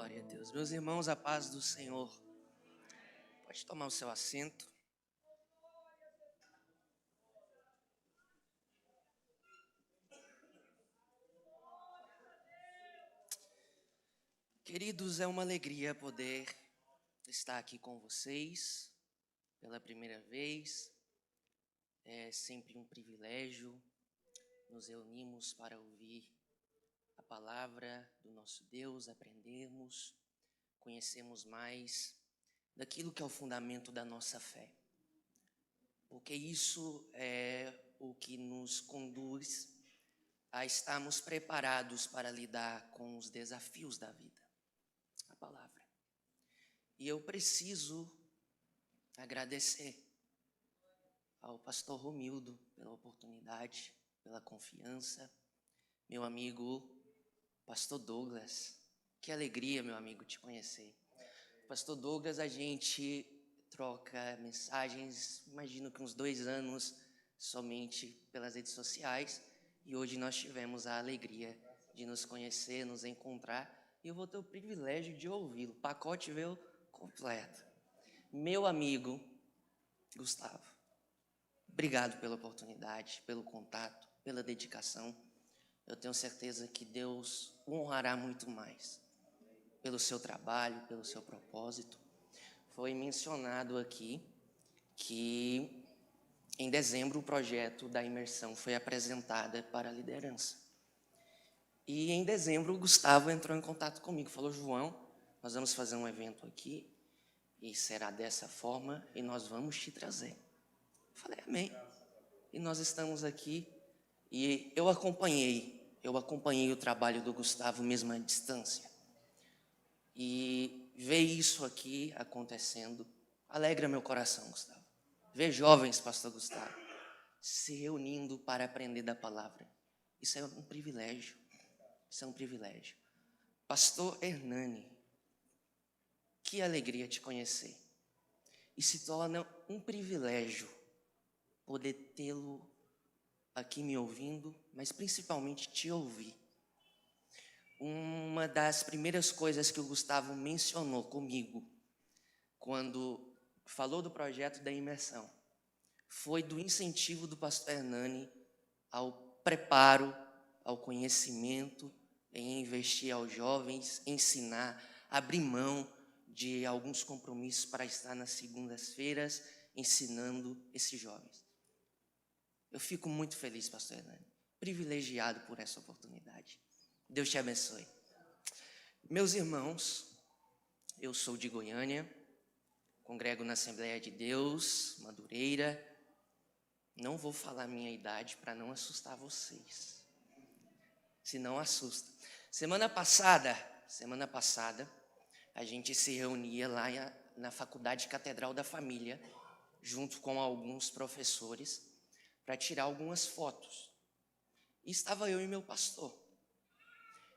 Glória a Deus. Meus irmãos, a paz do Senhor. Pode tomar o seu assento. Queridos, é uma alegria poder estar aqui com vocês pela primeira vez. É sempre um privilégio. Nos reunimos para ouvir a palavra do nosso Deus, aprendermos, conhecermos mais daquilo que é o fundamento da nossa fé. Porque isso é o que nos conduz a estarmos preparados para lidar com os desafios da vida. A palavra. E eu preciso agradecer ao pastor Romildo pela oportunidade, pela confiança, meu amigo pastor Douglas. Que alegria, meu amigo, te conhecer. Pastor Douglas, a gente troca mensagens, imagino que uns 2 anos somente pelas redes sociais, e hoje nós tivemos a alegria de nos conhecer, nos encontrar, e eu vou ter o privilégio de ouvi-lo. O pacote veio completo. Meu amigo Gustavo, obrigado pela oportunidade, pelo contato, pela dedicação. Eu tenho certeza que Deus o honrará muito mais pelo seu trabalho, pelo seu propósito. Foi mencionado aqui que em dezembro o projeto da imersão foi apresentado para a liderança. E em dezembro o Gustavo entrou em contato comigo, falou: João, nós vamos fazer um evento aqui e será dessa forma e nós vamos te trazer. Eu falei: amém. E nós estamos aqui e eu acompanhei o trabalho do Gustavo mesmo à distância. E ver isso aqui acontecendo alegra meu coração, Gustavo. Ver jovens, pastor Gustavo, se reunindo para aprender da palavra. Isso é um privilégio. Isso é um privilégio. Pastor Hernani, que alegria te conhecer. E se torna um privilégio poder tê-lo aqui me ouvindo, mas principalmente te ouvir. Uma das primeiras coisas que o Gustavo mencionou comigo, quando falou do projeto da imersão, foi do incentivo do pastor Hernani ao preparo, ao conhecimento, em investir aos jovens, ensinar, abrir mão de alguns compromissos para estar nas segundas-feiras ensinando esses jovens. Eu fico muito feliz, pastor Hernani, privilegiado por essa oportunidade. Deus te abençoe. Meus irmãos, eu sou de Goiânia, congrego na Assembleia de Deus, Madureira. Não vou falar minha idade para não assustar vocês. Se não assusta. Semana passada, a gente se reunia lá na Faculdade Catedral da Família, junto com alguns professores, para tirar algumas fotos. E estava eu e meu pastor.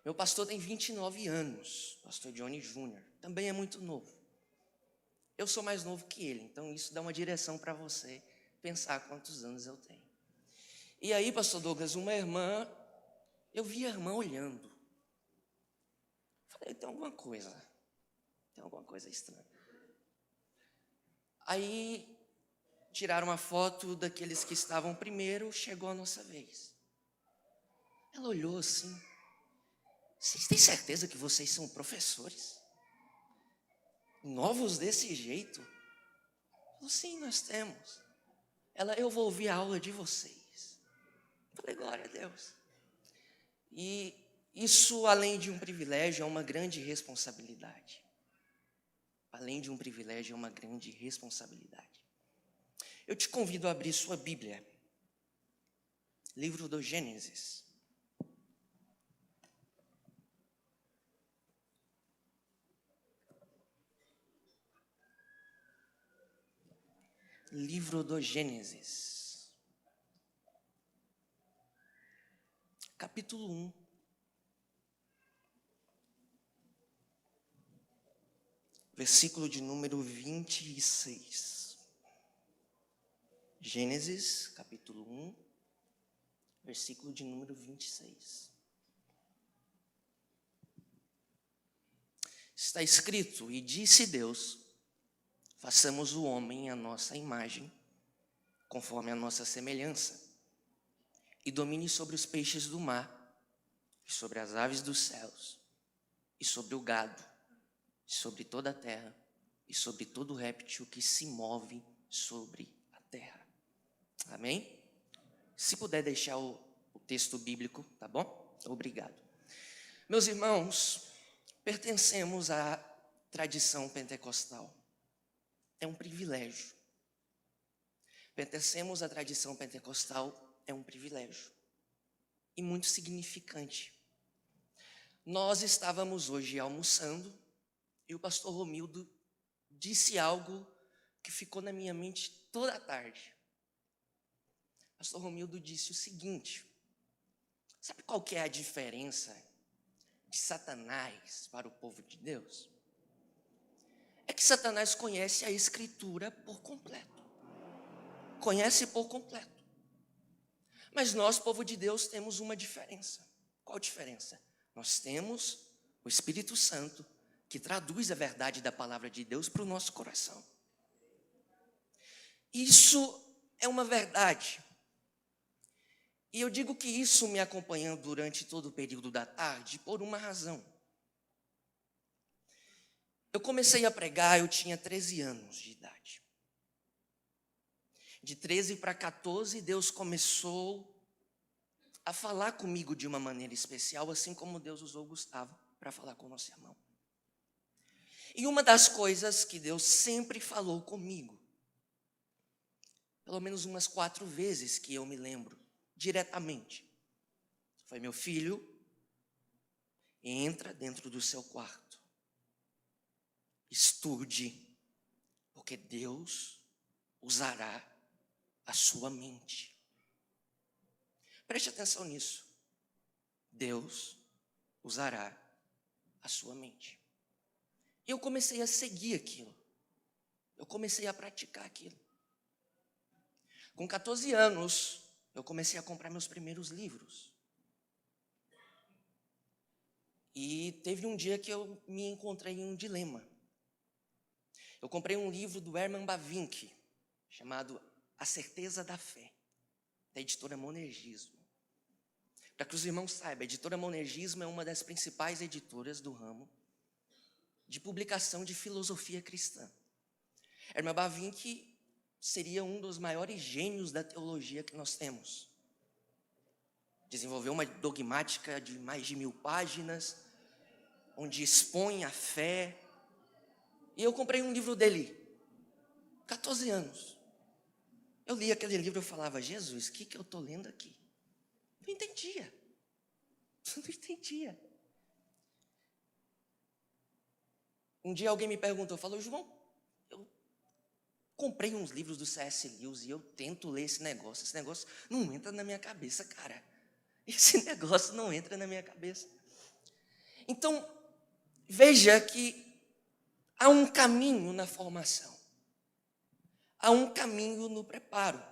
Meu pastor tem 29 anos, pastor Johnny Júnior, também é muito novo. Eu sou mais novo que ele, então isso dá uma direção para você pensar quantos anos eu tenho. E aí, pastor Douglas, eu vi a irmã olhando. Falei: tem alguma coisa estranha. Aí, tiraram uma foto daqueles que estavam primeiro, chegou a nossa vez. Ela olhou assim: vocês têm certeza que vocês são professores? Novos desse jeito? Falei: sim, nós temos. Ela: eu vou ouvir a aula de vocês. Falei: glória a Deus. E isso, além de um privilégio, é uma grande responsabilidade. Além de um privilégio, é uma grande responsabilidade. Eu te convido a abrir sua Bíblia. Livro do Gênesis. Livro do Gênesis, capítulo 1, versículo de número 26. Gênesis, capítulo 1, versículo de número 26. Está escrito: e disse Deus, façamos o homem à nossa imagem, conforme a nossa semelhança, e domine sobre os peixes do mar, e sobre as aves dos céus, e sobre o gado, e sobre toda a terra, e sobre todo réptil que se move sobre a terra. Amém? Se puder deixar o texto bíblico, tá bom? Obrigado. Meus irmãos, pertencemos à tradição pentecostal. É um privilégio. Pertencemos à tradição pentecostal, é um privilégio. E muito significante. Nós estávamos hoje almoçando e o pastor Romildo disse algo que ficou na minha mente toda a tarde. O pastor Romildo disse o seguinte: sabe qual que é a diferença de Satanás para o povo de Deus? É que Satanás conhece a Escritura por completo. Conhece por completo. Mas nós, povo de Deus, temos uma diferença. Qual diferença? Nós temos o Espírito Santo que traduz a verdade da palavra de Deus para o nosso coração. Isso é uma verdade. E eu digo que isso me acompanhando durante todo o período da tarde por uma razão. Eu comecei a pregar, eu tinha 13 anos de idade. De 13 para 14, Deus começou a falar comigo de uma maneira especial, assim como Deus usou Gustavo para falar com o nosso irmão. E uma das coisas que Deus sempre falou comigo, pelo menos umas 4 vezes que eu me lembro, diretamente, foi: meu filho, entra dentro do seu quarto, estude, porque Deus usará a sua mente. Preste atenção nisso. Deus usará a sua mente. E eu comecei a seguir aquilo. Eu comecei a praticar aquilo. Com 14 anos, eu comecei a comprar meus primeiros livros. E teve um dia que eu me encontrei em um dilema. Eu comprei um livro do Herman Bavinck, chamado A Certeza da Fé, da editora Monergismo. Para que os irmãos saibam, a editora Monergismo é uma das principais editoras do ramo de publicação de filosofia cristã. Herman Bavinck seria um dos maiores gênios da teologia que nós temos. Desenvolveu uma dogmática de mais de 1000 páginas, onde expõe a fé. E eu comprei um livro dele, 14 anos. Eu li aquele livro e falava: Jesus, o que eu estou lendo aqui? Não entendia. Não entendia. Um dia alguém me perguntou, falou: João, eu comprei uns livros do C.S. Lewis e eu tento ler esse negócio não entra na minha cabeça, cara. Esse negócio não entra na minha cabeça. Então, veja que há um caminho na formação. Há um caminho no preparo.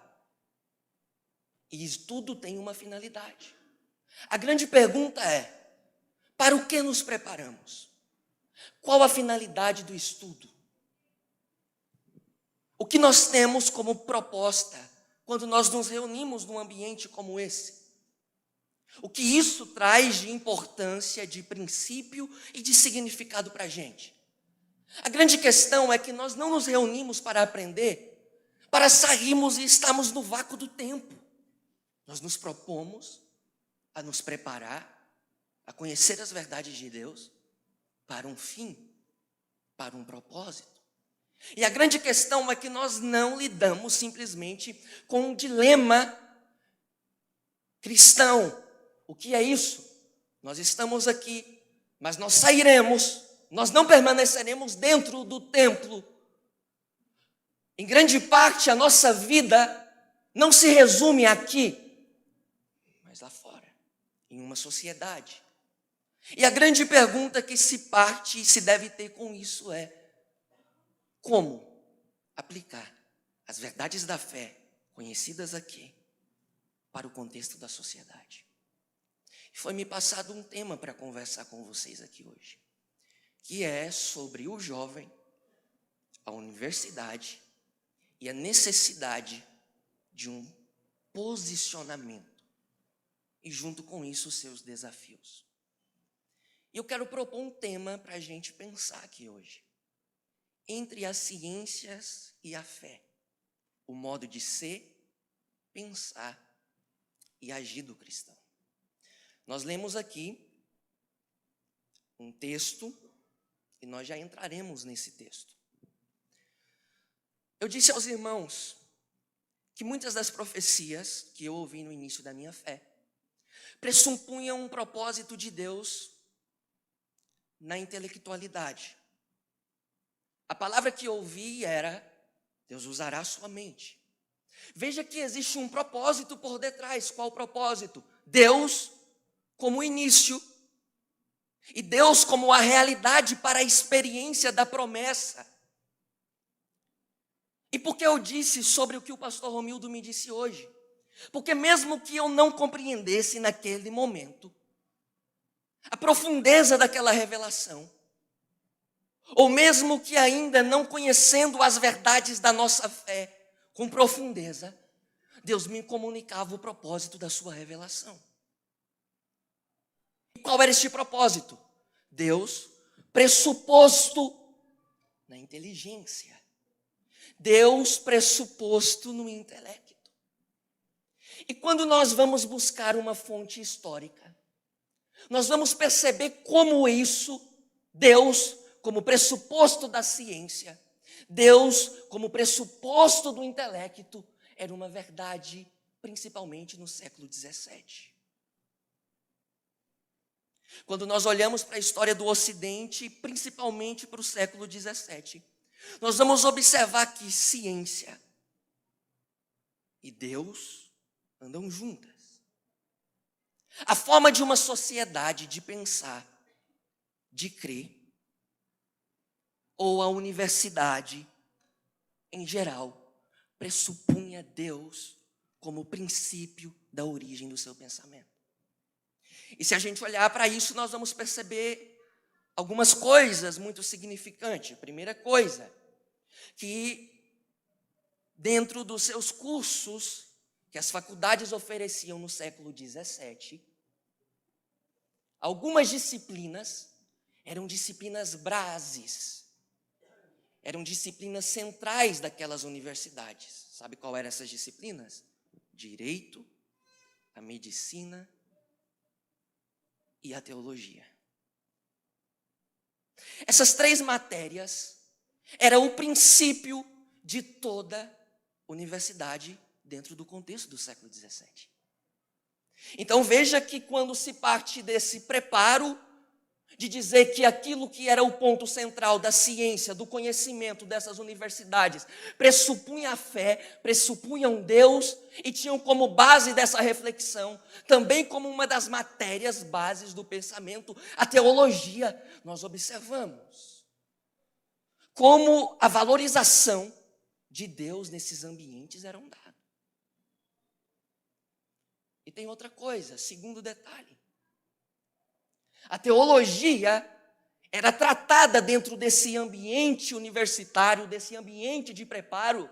E tudo tem uma finalidade. A grande pergunta é: para o que nos preparamos? Qual a finalidade do estudo? O que nós temos como proposta quando nós nos reunimos num ambiente como esse? O que isso traz de importância, de princípio e de significado para a gente? A grande questão é que nós não nos reunimos para aprender, para sairmos e estarmos no vácuo do tempo. Nós nos propomos a nos preparar, a conhecer as verdades de Deus para um fim, para um propósito. E a grande questão é que nós não lidamos simplesmente com um dilema cristão. O que é isso? Nós estamos aqui, mas nós sairemos, nós não permaneceremos dentro do templo. Em grande parte, a nossa vida não se resume aqui, mas lá fora, em uma sociedade. E a grande pergunta que se parte e se deve ter com isso é: como aplicar as verdades da fé, conhecidas aqui, para o contexto da sociedade? E foi me passado um tema para conversar com vocês aqui hoje. que é sobre o jovem, a universidade e a necessidade de um posicionamento e, junto com isso, os seus desafios. E eu quero propor um tema para a gente pensar aqui hoje. Entre as ciências e a fé, o modo de ser, pensar e agir do cristão. Nós lemos aqui um texto e nós já entraremos nesse texto. Eu disse aos irmãos que muitas das profecias que eu ouvi no início da minha fé pressupunham um propósito de Deus na intelectualidade. A palavra que eu ouvi era: Deus usará a sua mente. Veja que existe um propósito por detrás. Qual o propósito? Deus como início e Deus como a realidade para a experiência da promessa. E por que eu disse sobre o que o pastor Romildo me disse hoje? Porque mesmo que eu não compreendesse naquele momento a profundeza daquela revelação, ou mesmo que ainda não conhecendo as verdades da nossa fé com profundeza, Deus me comunicava o propósito da sua revelação. E qual era este propósito? Deus pressuposto na inteligência. Deus pressuposto no intelecto. E quando nós vamos buscar uma fonte histórica, nós vamos perceber como isso, Deus como pressuposto da ciência, Deus como pressuposto do intelecto, era uma verdade principalmente no século XVII. Quando nós olhamos para a história do Ocidente, principalmente para o século XVII, nós vamos observar que ciência e Deus andam juntas. A forma de uma sociedade de pensar, de crer, ou a universidade, em geral, pressupunha Deus como princípio da origem do seu pensamento. E se a gente olhar para isso, nós vamos perceber algumas coisas muito significantes. A primeira coisa, que dentro dos seus cursos que as faculdades ofereciam no século XVII, algumas disciplinas eram disciplinas bases, eram disciplinas centrais daquelas universidades. Sabe qual eram essas disciplinas? Direito, a medicina e a teologia. Essas três matérias eram o princípio de toda universidade dentro do contexto do século XVII. Então veja que quando se parte desse preparo de dizer que aquilo que era o ponto central da ciência, do conhecimento dessas universidades, pressupunha a fé, pressupunham Deus e tinham como base dessa reflexão, também como uma das matérias bases do pensamento, a teologia. Nós observamos como a valorização de Deus nesses ambientes eram dadas. E tem outra coisa, segundo detalhe. A teologia era tratada dentro desse ambiente universitário, desse ambiente de preparo,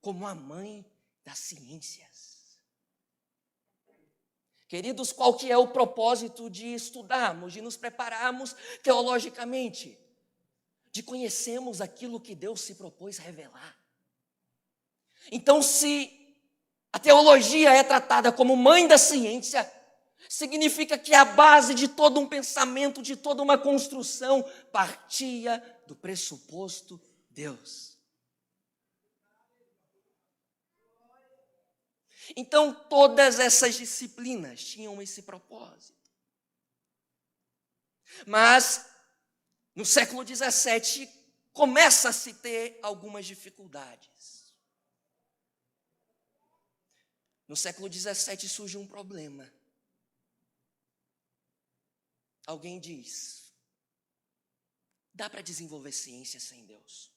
como a mãe das ciências. Queridos, qual que é o propósito de estudarmos, de nos prepararmos teologicamente? De conhecermos aquilo que Deus se propôs revelar. Então, se a teologia é tratada como mãe da ciência, significa que a base de todo um pensamento, de toda uma construção, partia do pressuposto Deus. Então, todas essas disciplinas tinham esse propósito. Mas, no século XVII, começa a se ter algumas dificuldades. No século XVII surge um problema. Alguém diz: dá para desenvolver ciência sem Deus?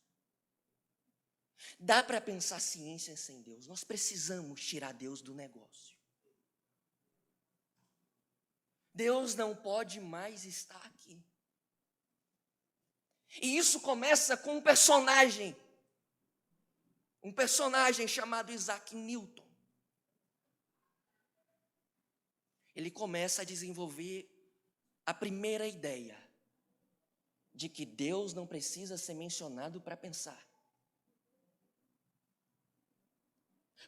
Dá para pensar ciência sem Deus? Nós precisamos tirar Deus do negócio. Deus não pode mais estar aqui. E isso começa com um personagem chamado Isaac Newton. Ele começa a desenvolver a primeira ideia de que Deus não precisa ser mencionado para pensar.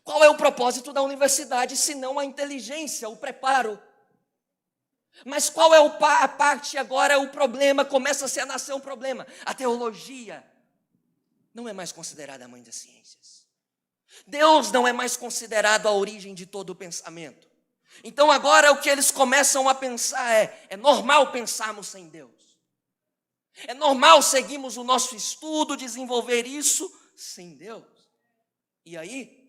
Qual é o propósito da universidade, senão a inteligência, o preparo? Mas qual é a parte agora, o problema, começa a nascer um problema. A teologia não é mais considerada a mãe das ciências. Deus não é mais considerado a origem de todo o pensamento. Então agora o que eles começam a pensar é normal pensarmos sem Deus. É normal seguirmos o nosso estudo, desenvolver isso sem Deus. E aí,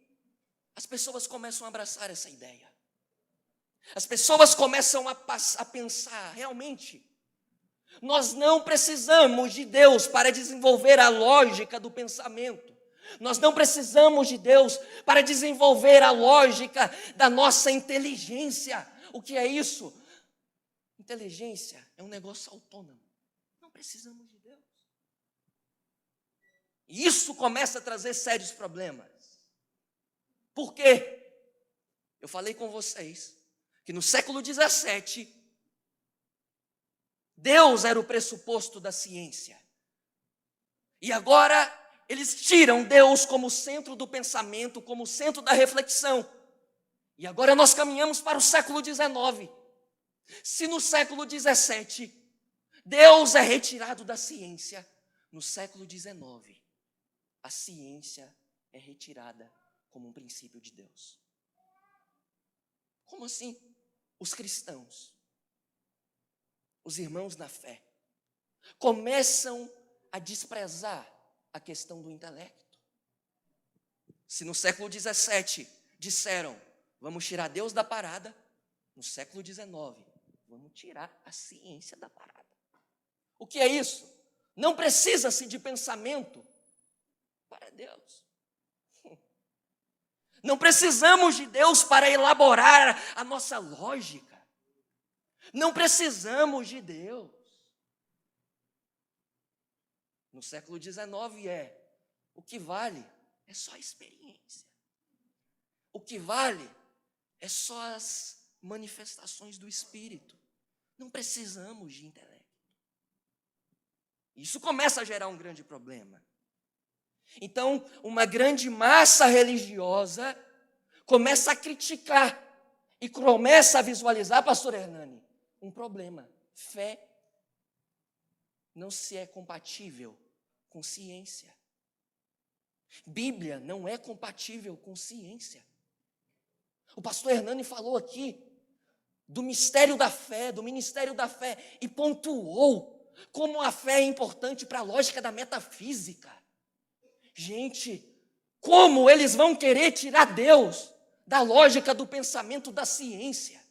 as pessoas começam a abraçar essa ideia. As pessoas começam a pensar, realmente, nós não precisamos de Deus para desenvolver a lógica do pensamento. Nós não precisamos de Deus para desenvolver a lógica da nossa inteligência. O que é isso? Inteligência é um negócio autônomo. Não precisamos de Deus. E isso começa a trazer sérios problemas. Por quê? Eu falei com vocês que no século XVII, Deus era o pressuposto da ciência. E agora eles tiram Deus como centro do pensamento, como centro da reflexão. E agora nós caminhamos para o século XIX. Se no século XVII, Deus é retirado da ciência, no século XIX, a ciência é retirada como um princípio de Deus. Como assim? Os cristãos, os irmãos na fé, começam a desprezar a questão do intelecto. Se no século XVII disseram, vamos tirar Deus da parada, no século XIX, vamos tirar a ciência da parada. O que é isso? Não precisa-se de pensamento para Deus. Não precisamos de Deus para elaborar a nossa lógica. Não precisamos de Deus. No século XIX o que vale é só a experiência. O que vale é só as manifestações do Espírito. Não precisamos de intelecto. Isso começa a gerar um grande problema. Então, uma grande massa religiosa começa a criticar e começa a visualizar, pastor Hernani, um problema. Fé não se é compatível com ciência. Bíblia não é compatível com ciência. O pastor Hernani falou aqui do mistério da fé, do ministério da fé, e pontuou como a fé é importante para a lógica da metafísica. Gente, como eles vão querer tirar Deus da lógica do pensamento da ciência?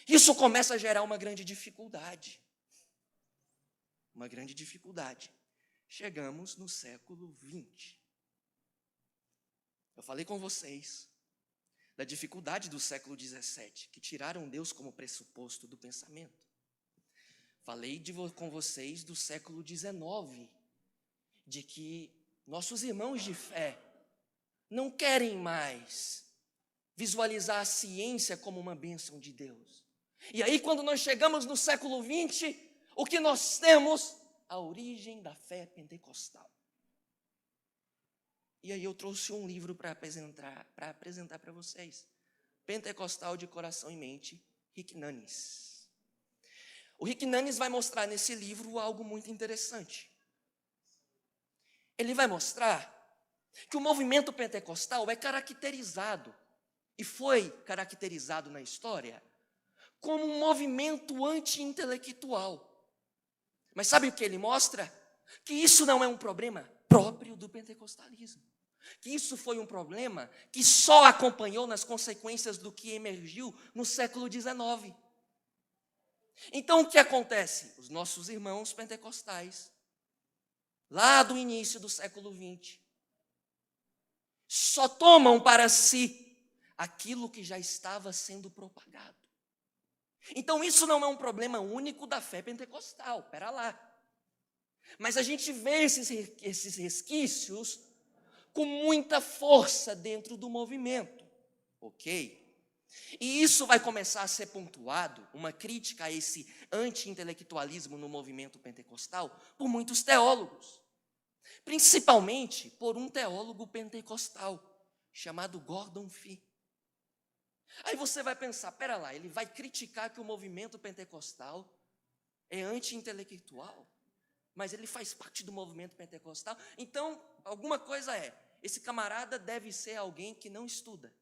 Isso começa a gerar uma grande dificuldade. Uma grande dificuldade. Chegamos no século XX. Eu falei com vocês da dificuldade do século XVII, que tiraram Deus como pressuposto do pensamento. Falei com vocês do século XIX, de que nossos irmãos de fé não querem mais visualizar a ciência como uma bênção de Deus. E aí, quando nós chegamos no século XX, o que nós temos? A origem da fé pentecostal. E aí eu trouxe um livro para apresentar para vocês. Pentecostal de Coração e Mente, Rick Nunes. O Rick Nunes vai mostrar nesse livro algo muito interessante. Ele vai mostrar que o movimento pentecostal é caracterizado, e foi caracterizado na história, como um movimento anti-intelectual. Mas sabe o que ele mostra? Que isso não é um problema próprio do pentecostalismo. Que isso foi um problema que só acompanhou nas consequências do que emergiu no século XIX. Então o que acontece? Os nossos irmãos pentecostais, lá do início do século XX, só tomam para si aquilo que já estava sendo propagado. Então isso não é um problema único da fé pentecostal, espera lá. Mas a gente vê esses resquícios com muita força dentro do movimento, ok? E isso vai começar a ser pontuado, uma crítica a esse anti-intelectualismo no movimento pentecostal, por muitos teólogos. Principalmente por um teólogo pentecostal, chamado Gordon Fee. Aí você vai pensar, pera lá, ele vai criticar que o movimento pentecostal é anti-intelectual? Mas ele faz parte do movimento pentecostal? Então, alguma coisa esse camarada deve ser alguém que não estuda.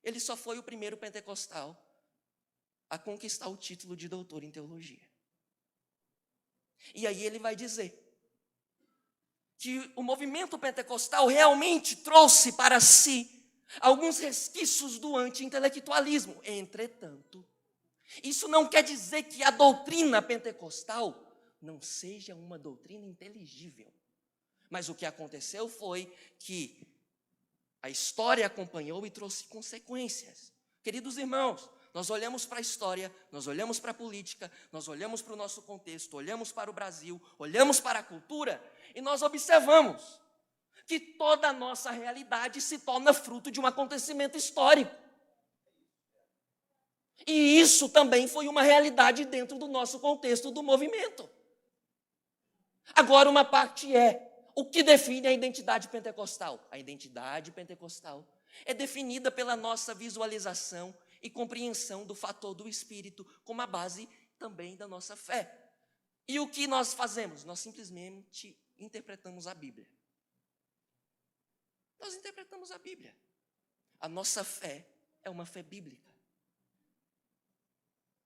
Ele só foi o primeiro pentecostal a conquistar o título de doutor em teologia. E aí ele vai dizer que o movimento pentecostal realmente trouxe para si alguns resquícios do anti-intelectualismo. Entretanto, isso não quer dizer que a doutrina pentecostal não seja uma doutrina inteligível. Mas o que aconteceu foi que a história acompanhou e trouxe consequências. Queridos irmãos, nós olhamos para a história, nós olhamos para a política, nós olhamos para o nosso contexto, olhamos para o Brasil, olhamos para a cultura e nós observamos que toda a nossa realidade se torna fruto de um acontecimento histórico. E isso também foi uma realidade dentro do nosso contexto do movimento. Agora, uma parte o que define a identidade pentecostal? A identidade pentecostal é definida pela nossa visualização e compreensão do fator do Espírito, como a base também da nossa fé. E o que nós fazemos? Nós simplesmente interpretamos a Bíblia. Nós interpretamos a Bíblia. A nossa fé é uma fé bíblica.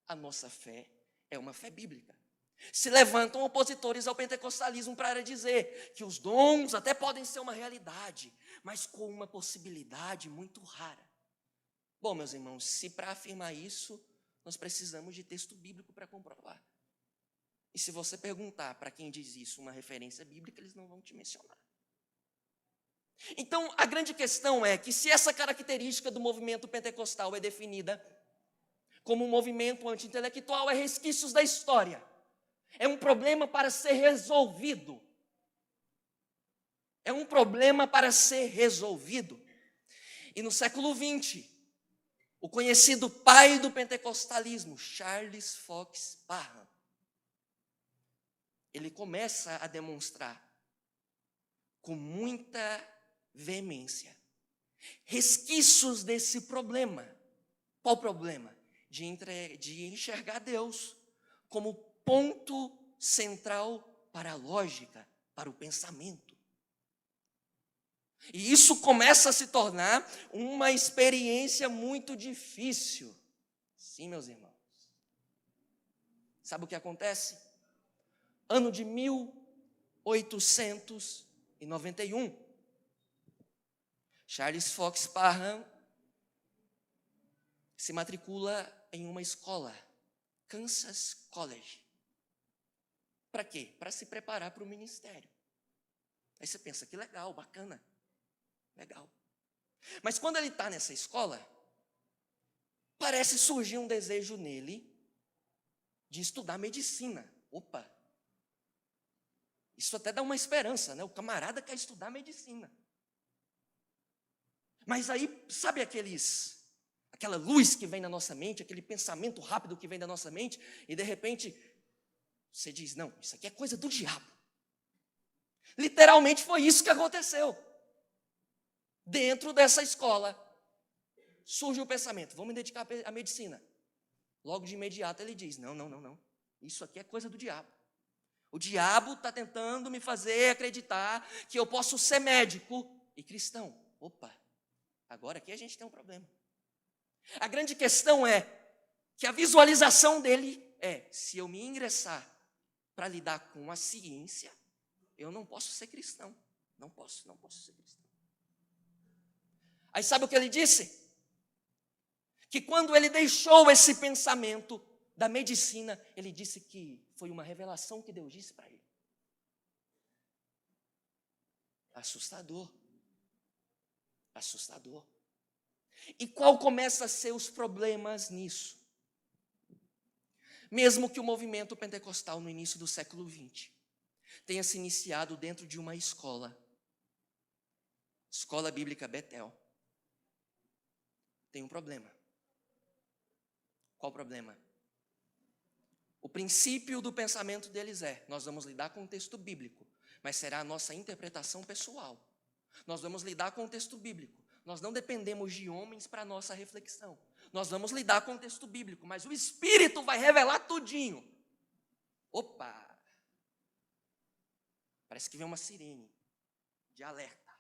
A nossa fé é uma fé bíblica. Se levantam opositores ao pentecostalismo para dizer que os dons até podem ser uma realidade, mas com uma possibilidade muito rara. Bom, meus irmãos, se para afirmar isso, nós precisamos de texto bíblico para comprovar. E se você perguntar para quem diz isso uma referência bíblica, eles não vão te mencionar. Então, a grande questão é que se essa característica do movimento pentecostal é definida como um movimento anti-intelectual, é resquícios da história. É um problema para ser resolvido. É um problema para ser resolvido. E no século XX, o conhecido pai do pentecostalismo, Charles Fox Parham, ele começa a demonstrar com muita veemência resquícios desse problema. Qual problema? De enxergar Deus como ponto central para a lógica, para o pensamento. E isso começa a se tornar uma experiência muito difícil. Sim, meus irmãos. Sabe o que acontece? Ano de 1891. Charles Fox Parham se matricula em uma escola, Kansas College. Para quê? Para se preparar para o ministério. Aí você pensa, que legal, bacana. Legal. Mas quando ele está nessa escola, parece surgir um desejo nele de estudar medicina. Opa! Isso até dá uma esperança, né? O camarada quer estudar medicina. Mas aí, sabe aquela luz que vem na nossa mente, aquele pensamento rápido que vem da nossa mente, e de repente você diz, não, isso aqui é coisa do diabo. Literalmente foi isso que aconteceu. Dentro dessa escola, surge o pensamento, vamos me dedicar à medicina. Logo de imediato ele diz, não, isso aqui é coisa do diabo. O diabo está tentando me fazer acreditar que eu posso ser médico e cristão. Opa, agora aqui a gente tem um problema. A grande questão é que a visualização dele se eu me ingressar para lidar com a ciência, eu não posso ser cristão. Não posso ser cristão. Aí sabe o que ele disse? Que quando ele deixou esse pensamento da medicina, ele disse que foi uma revelação que Deus disse para ele. Assustador. Assustador. E qual começa a ser os problemas nisso? Mesmo que o movimento pentecostal no início do século XX tenha se iniciado dentro de uma escola bíblica Betel, tem um problema. Qual o problema? O princípio do pensamento deles nós vamos lidar com o texto bíblico, mas será a nossa interpretação pessoal. Nós vamos lidar com o texto bíblico. Nós não dependemos de homens para a nossa reflexão. Nós vamos lidar com o texto bíblico, mas o Espírito vai revelar tudinho. Opa! Parece que vem uma sirene de alerta.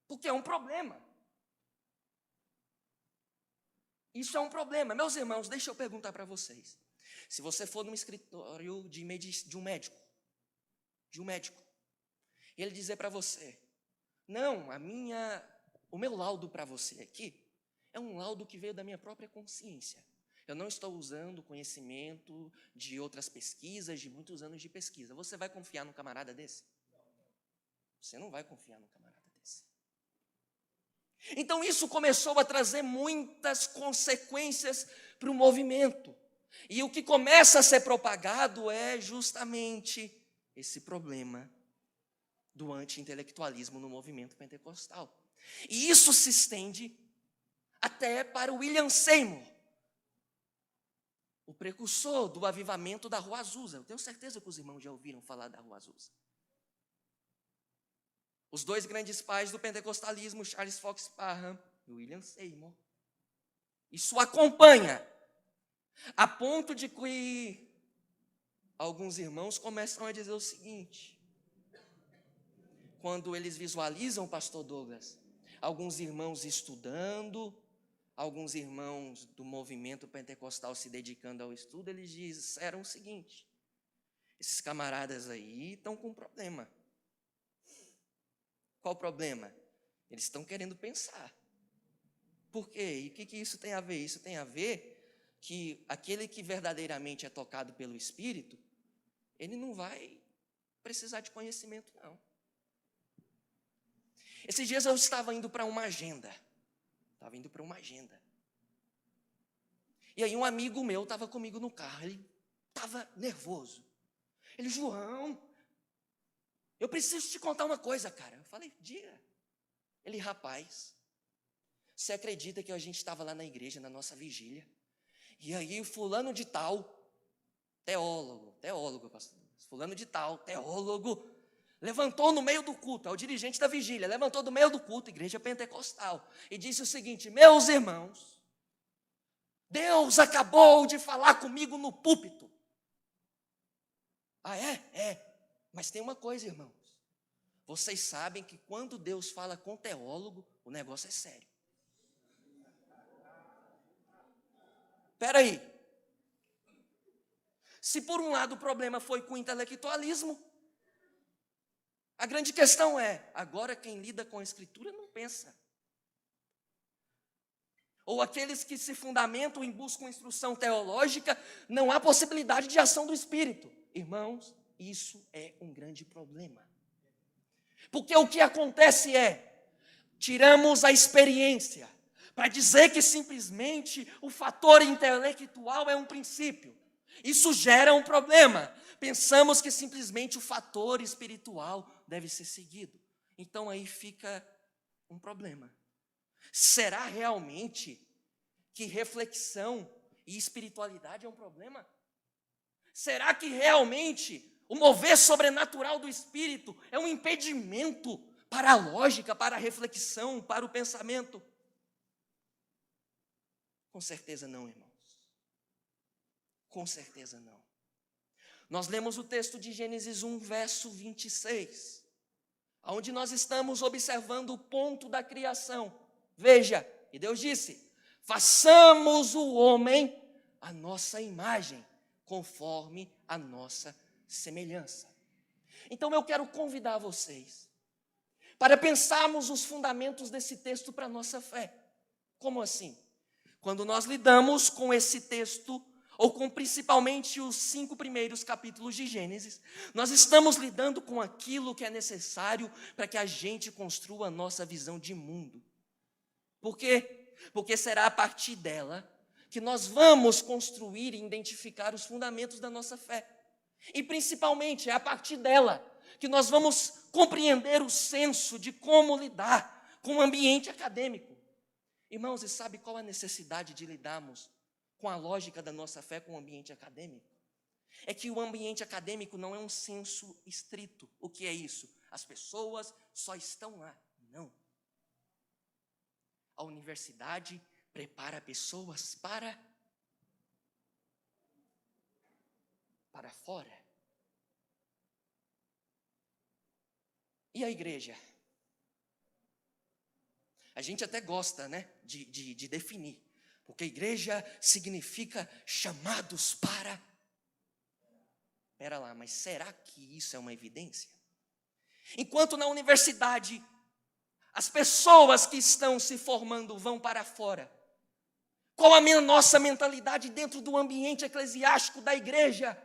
Porque é um problema. Isso é um problema. Meus irmãos, deixa eu perguntar para vocês. Se você for num escritório de um médico, e ele dizer para você, não, o meu laudo para você aqui é um laudo que veio da minha própria consciência. Eu não estou usando conhecimento de outras pesquisas, de muitos anos de pesquisa. Você vai confiar num camarada desse? Você não vai confiar num camarada desse. Então isso começou a trazer muitas consequências para o movimento. E o que começa a ser propagado é justamente esse problema do anti-intelectualismo no movimento pentecostal. E isso se estende até para William Seymour, o precursor do avivamento da Rua Azusa. Eu tenho certeza que os irmãos já ouviram falar da Rua Azusa. Os dois grandes pais do pentecostalismo, Charles Fox Parham e William Seymour. Isso acompanha, a ponto de que alguns irmãos começam a dizer o seguinte, quando eles visualizam o pastor Douglas, alguns irmãos estudando, alguns irmãos do movimento pentecostal se dedicando ao estudo, eles disseram o seguinte, esses camaradas aí estão com um problema. Qual o problema? Eles estão querendo pensar. Por quê? E o que isso tem a ver? Isso tem a ver que aquele que verdadeiramente é tocado pelo Espírito, ele não vai precisar de conhecimento, não. Esses dias eu estava indo para uma agenda. E aí um amigo meu estava comigo no carro, ele estava nervoso. Ele, João, eu preciso te contar uma coisa, cara. Eu falei, diga. Ele, rapaz, você acredita que a gente estava lá na igreja, na nossa vigília, e aí o fulano de tal, teólogo, pastor, fulano de tal, teólogo, levantou no meio do culto, é o dirigente da vigília, levantou do meio do culto, igreja pentecostal, e disse o seguinte, meus irmãos, Deus acabou de falar comigo no púlpito. Ah, é? É. Mas tem uma coisa, irmãos, vocês sabem que quando Deus fala com teólogo, o negócio é sério. Espera aí. Se por um lado o problema foi com o intelectualismo, a grande questão é, agora quem lida com a Escritura não pensa. Ou aqueles que se fundamentam em buscam instrução teológica, não há possibilidade de ação do Espírito. Irmãos, isso é um grande problema. Porque o que acontece é, tiramos a experiência para dizer que simplesmente o fator intelectual é um princípio. Isso gera um problema. Pensamos que simplesmente o fator espiritual deve ser seguido. Então aí fica um problema. Será realmente que reflexão e espiritualidade é um problema? Será que realmente o mover sobrenatural do Espírito é um impedimento para a lógica, para a reflexão, para o pensamento? Com certeza não, irmãos. Com certeza não. Nós lemos o texto de Gênesis 1, verso 26, onde nós estamos observando o ponto da criação. Veja, e Deus disse, façamos o homem à nossa imagem, conforme a nossa semelhança. Então eu quero convidar vocês para pensarmos os fundamentos desse texto para a nossa fé. Como assim? Quando nós lidamos com esse texto, ou com principalmente os 5 primeiros capítulos de Gênesis, nós estamos lidando com aquilo que é necessário para que a gente construa a nossa visão de mundo. Por quê? Porque será a partir dela que nós vamos construir e identificar os fundamentos da nossa fé. E principalmente é a partir dela que nós vamos compreender o senso de como lidar com o ambiente acadêmico. Irmãos, e sabe qual a necessidade de lidarmos com a lógica da nossa fé com o ambiente acadêmico? É que o ambiente acadêmico não é um senso estrito. O que é isso? As pessoas só estão lá. Não. A universidade prepara pessoas para fora. E a igreja? A gente até gosta, né, de definir, porque igreja significa chamados para. Espera lá, mas será que isso é uma evidência? Enquanto na universidade as pessoas que estão se formando vão para fora, qual a nossa mentalidade dentro do ambiente eclesiástico da igreja?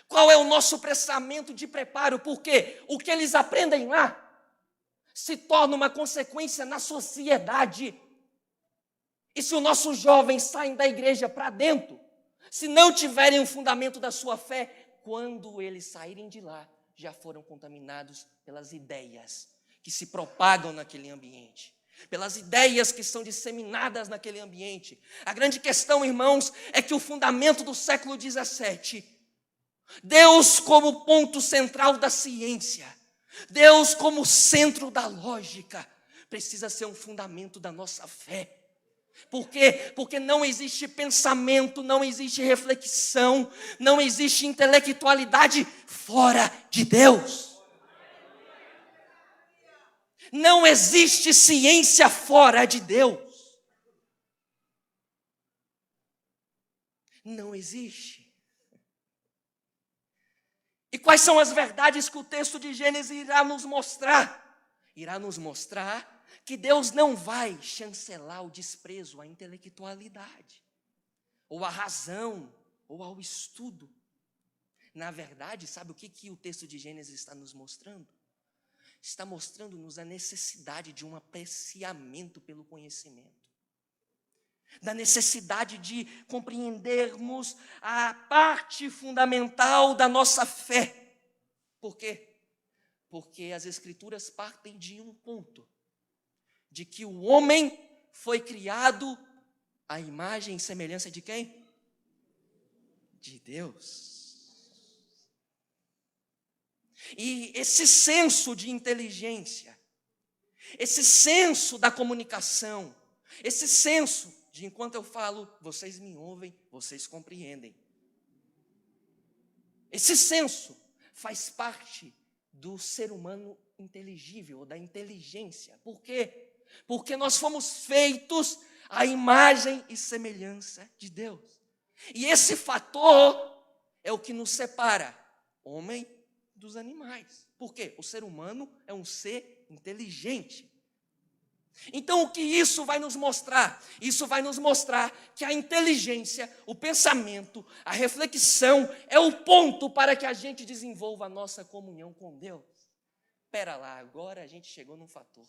Qual é o nosso pensamento de preparo? Porque o que eles aprendem lá se torna uma consequência na sociedade. E se os nossos jovens saem da igreja para dentro, se não tiverem o fundamento da sua fé, quando eles saírem de lá, já foram contaminados pelas ideias que se propagam naquele ambiente, pelas ideias que são disseminadas naquele ambiente. A grande questão, irmãos, é que o fundamento do século XVII, Deus como ponto central da ciência, Deus como centro da lógica, precisa ser um fundamento da nossa fé. Por quê? Porque não existe pensamento, não existe reflexão, não existe intelectualidade fora de Deus. Não existe ciência fora de Deus. Não existe. E quais são as verdades que o texto de Gênesis irá nos mostrar? Irá nos mostrar que Deus não vai chancelar o desprezo à intelectualidade, ou à razão, ou ao estudo. Na verdade, sabe o que o texto de Gênesis está nos mostrando? Está mostrando-nos a necessidade de um apreciamento pelo conhecimento, da necessidade de compreendermos a parte fundamental da nossa fé. Por quê? Porque as Escrituras partem de um ponto, de que o homem foi criado à imagem e semelhança de quem? De Deus. E esse senso de inteligência, esse senso da comunicação, esse senso de enquanto eu falo, vocês me ouvem, vocês compreendem. Esse senso faz parte do ser humano inteligível, da inteligência. Por quê? Porque nós fomos feitos à imagem e semelhança de Deus. E esse fator é o que nos separa, homem dos animais. Por quê? O ser humano é um ser inteligente. Então o que isso vai nos mostrar? Isso vai nos mostrar que a inteligência, o pensamento, a reflexão é o ponto para que a gente desenvolva a nossa comunhão com Deus. Espera lá, agora a gente chegou num fator.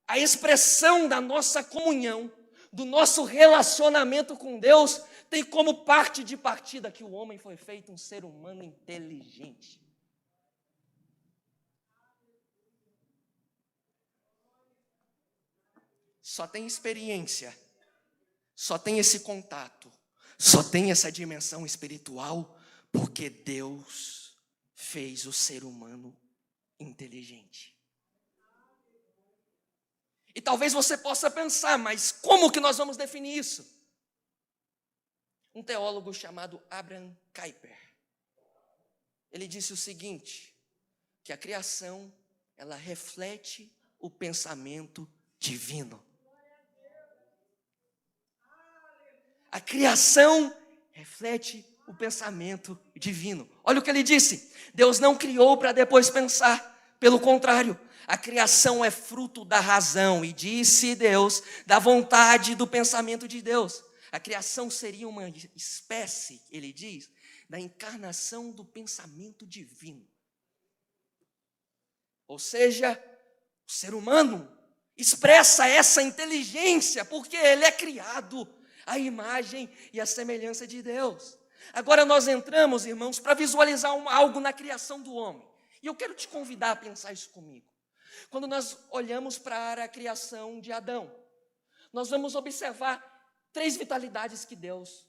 A expressão da nossa comunhão, do nosso relacionamento com Deus, tem como parte de partida que o homem foi feito um ser humano inteligente. Só tem experiência, só tem esse contato, só tem essa dimensão espiritual, porque Deus fez o ser humano inteligente. E talvez você possa pensar, mas como que nós vamos definir isso? Um teólogo chamado Abraham Kuyper, ele disse o seguinte, que a criação, ela reflete o pensamento divino. A criação reflete o pensamento divino. Olha o que ele disse, Deus não criou para depois pensar, pelo contrário, a criação é fruto da razão, e disse Deus, da vontade do pensamento de Deus. A criação seria uma espécie, ele diz, da encarnação do pensamento divino. Ou seja, o ser humano expressa essa inteligência, porque ele é criado à imagem e à semelhança de Deus. Agora nós entramos, irmãos, para visualizar algo na criação do homem. E eu quero te convidar a pensar isso comigo. Quando nós olhamos para a criação de Adão, nós vamos observar 3 vitalidades que Deus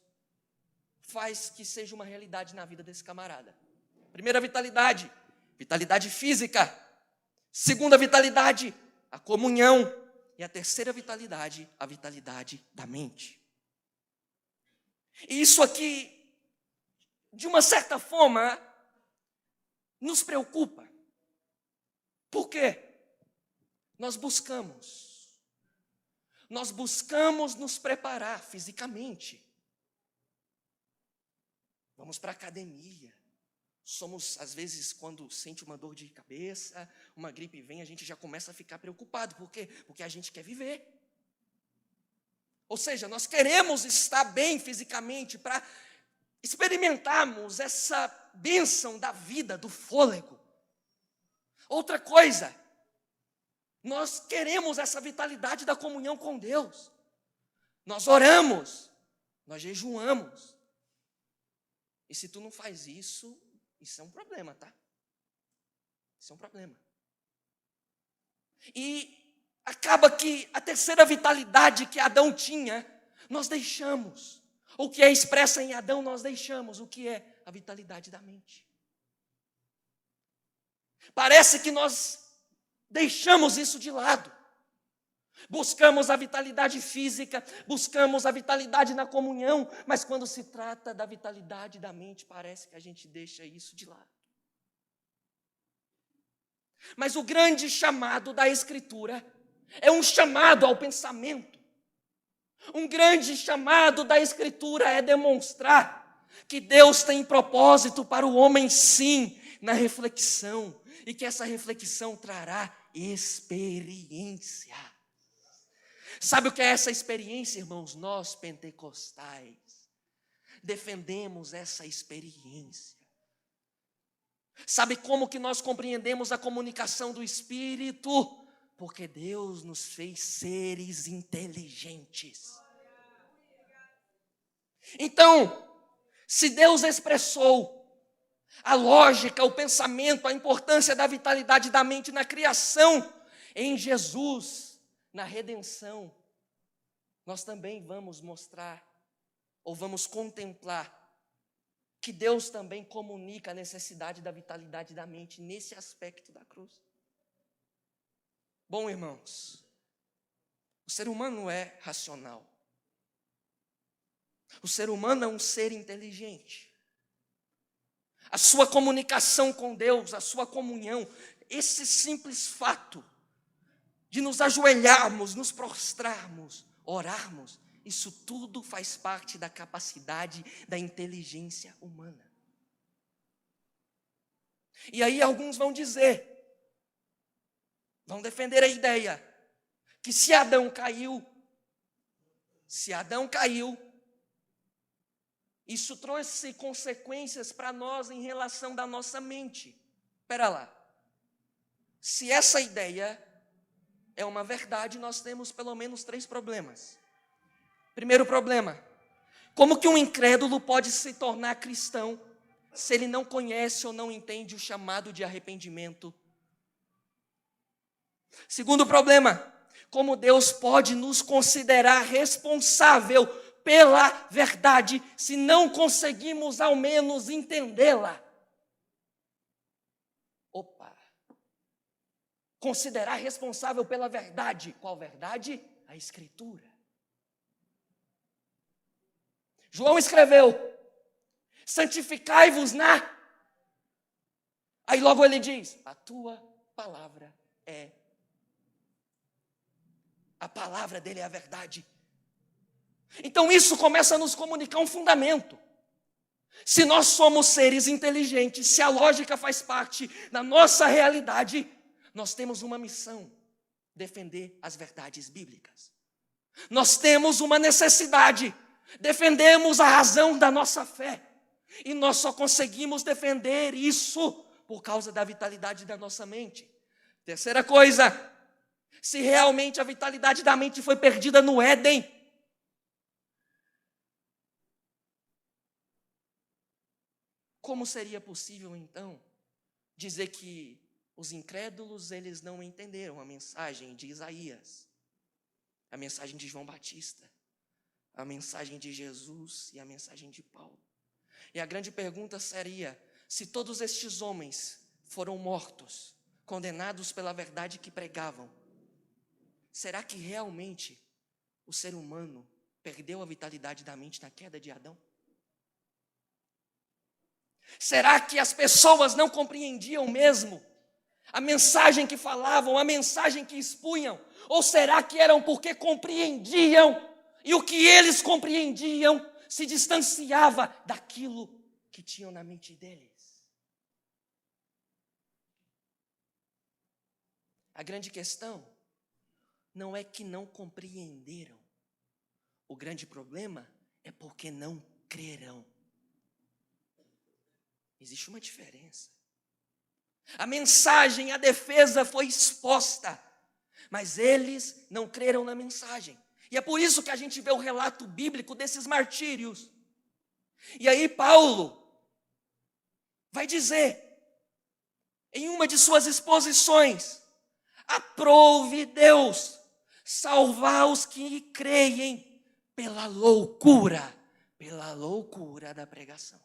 faz que seja uma realidade na vida desse camarada. Primeira vitalidade, vitalidade física. Segunda vitalidade, a comunhão. E a terceira vitalidade, a vitalidade da mente. E isso aqui, de uma certa forma, nos preocupa. Por quê? Nós buscamos nos preparar fisicamente. Vamos para a academia. Somos, às vezes, quando sente uma dor de cabeça, uma gripe vem, a gente já começa a ficar preocupado. Por quê? Porque a gente quer viver. Ou seja, nós queremos estar bem fisicamente para experimentarmos essa bênção da vida, do fôlego. Outra coisa, nós queremos essa vitalidade da comunhão com Deus. Nós oramos, nós jejuamos. E se tu não faz isso, isso é um problema, tá? Isso é um problema. E acaba que a terceira vitalidade que Adão tinha, nós deixamos. O que é expressa em Adão, nós deixamos. O que é a vitalidade da mente. Parece que nós deixamos isso de lado. Buscamos a vitalidade física, buscamos a vitalidade na comunhão, mas quando se trata da vitalidade da mente, parece que a gente deixa isso de lado. Mas o grande chamado da Escritura é um chamado ao pensamento. Um grande chamado da Escritura é demonstrar que Deus tem propósito para o homem, sim, na reflexão, e que essa reflexão trará experiência. Sabe o que é essa experiência, irmãos? Nós, pentecostais, defendemos essa experiência. Sabe como que nós compreendemos a comunicação do Espírito? Porque Deus nos fez seres inteligentes. Então, se Deus expressou a lógica, o pensamento, a importância da vitalidade da mente na criação, em Jesus, na redenção, nós também vamos mostrar, ou vamos contemplar, que Deus também comunica a necessidade da vitalidade da mente nesse aspecto da cruz. Bom, irmãos, o ser humano é racional. O ser humano é um ser inteligente. A sua comunicação com Deus, a sua comunhão, esse simples fato de nos ajoelharmos, nos prostrarmos, orarmos, isso tudo faz parte da capacidade da inteligência humana. E aí alguns vão dizer, vão defender a ideia, que se Adão caiu, isso trouxe consequências para nós em relação da nossa mente. Espera lá. Se essa ideia é uma verdade, nós temos pelo menos 3 problemas. Primeiro problema, como que um incrédulo pode se tornar cristão se ele não conhece ou não entende o chamado de arrependimento? Segundo problema, como Deus pode nos considerar responsável pela verdade se não conseguimos ao menos entendê-la? Considerar responsável pela verdade. Qual verdade? A Escritura. João escreveu, santificai-vos na... Aí logo ele diz, a tua palavra é... A palavra dele é a verdade. Então isso começa a nos comunicar um fundamento. Se nós somos seres inteligentes, se a lógica faz parte da nossa realidade, nós temos uma missão, defender as verdades bíblicas. Nós temos uma necessidade, defendemos a razão da nossa fé. E nós só conseguimos defender isso por causa da vitalidade da nossa mente. Terceira coisa, se realmente a vitalidade da mente foi perdida no Éden, Como seria possível, então, dizer que os incrédulos, eles não entenderam a mensagem de Isaías, a mensagem de João Batista, a mensagem de Jesus e a mensagem de Paulo? E a grande pergunta seria: se todos estes homens foram mortos, condenados pela verdade que pregavam, será que realmente o ser humano perdeu a vitalidade da mente na queda de Adão? Será que as pessoas não compreendiam mesmo a mensagem que falavam, a mensagem que expunham? Ou será que eram porque compreendiam, e o que eles compreendiam se distanciava daquilo que tinham na mente deles? A grande questão não é que não compreenderam. O grande problema é porque não crerão. Existe uma diferença. A mensagem, a defesa foi exposta, mas eles não creram na mensagem. E é por isso que a gente vê o relato bíblico desses martírios. E aí Paulo vai dizer, em uma de suas exposições: aprouve Deus salvar os que creem pela loucura da pregação.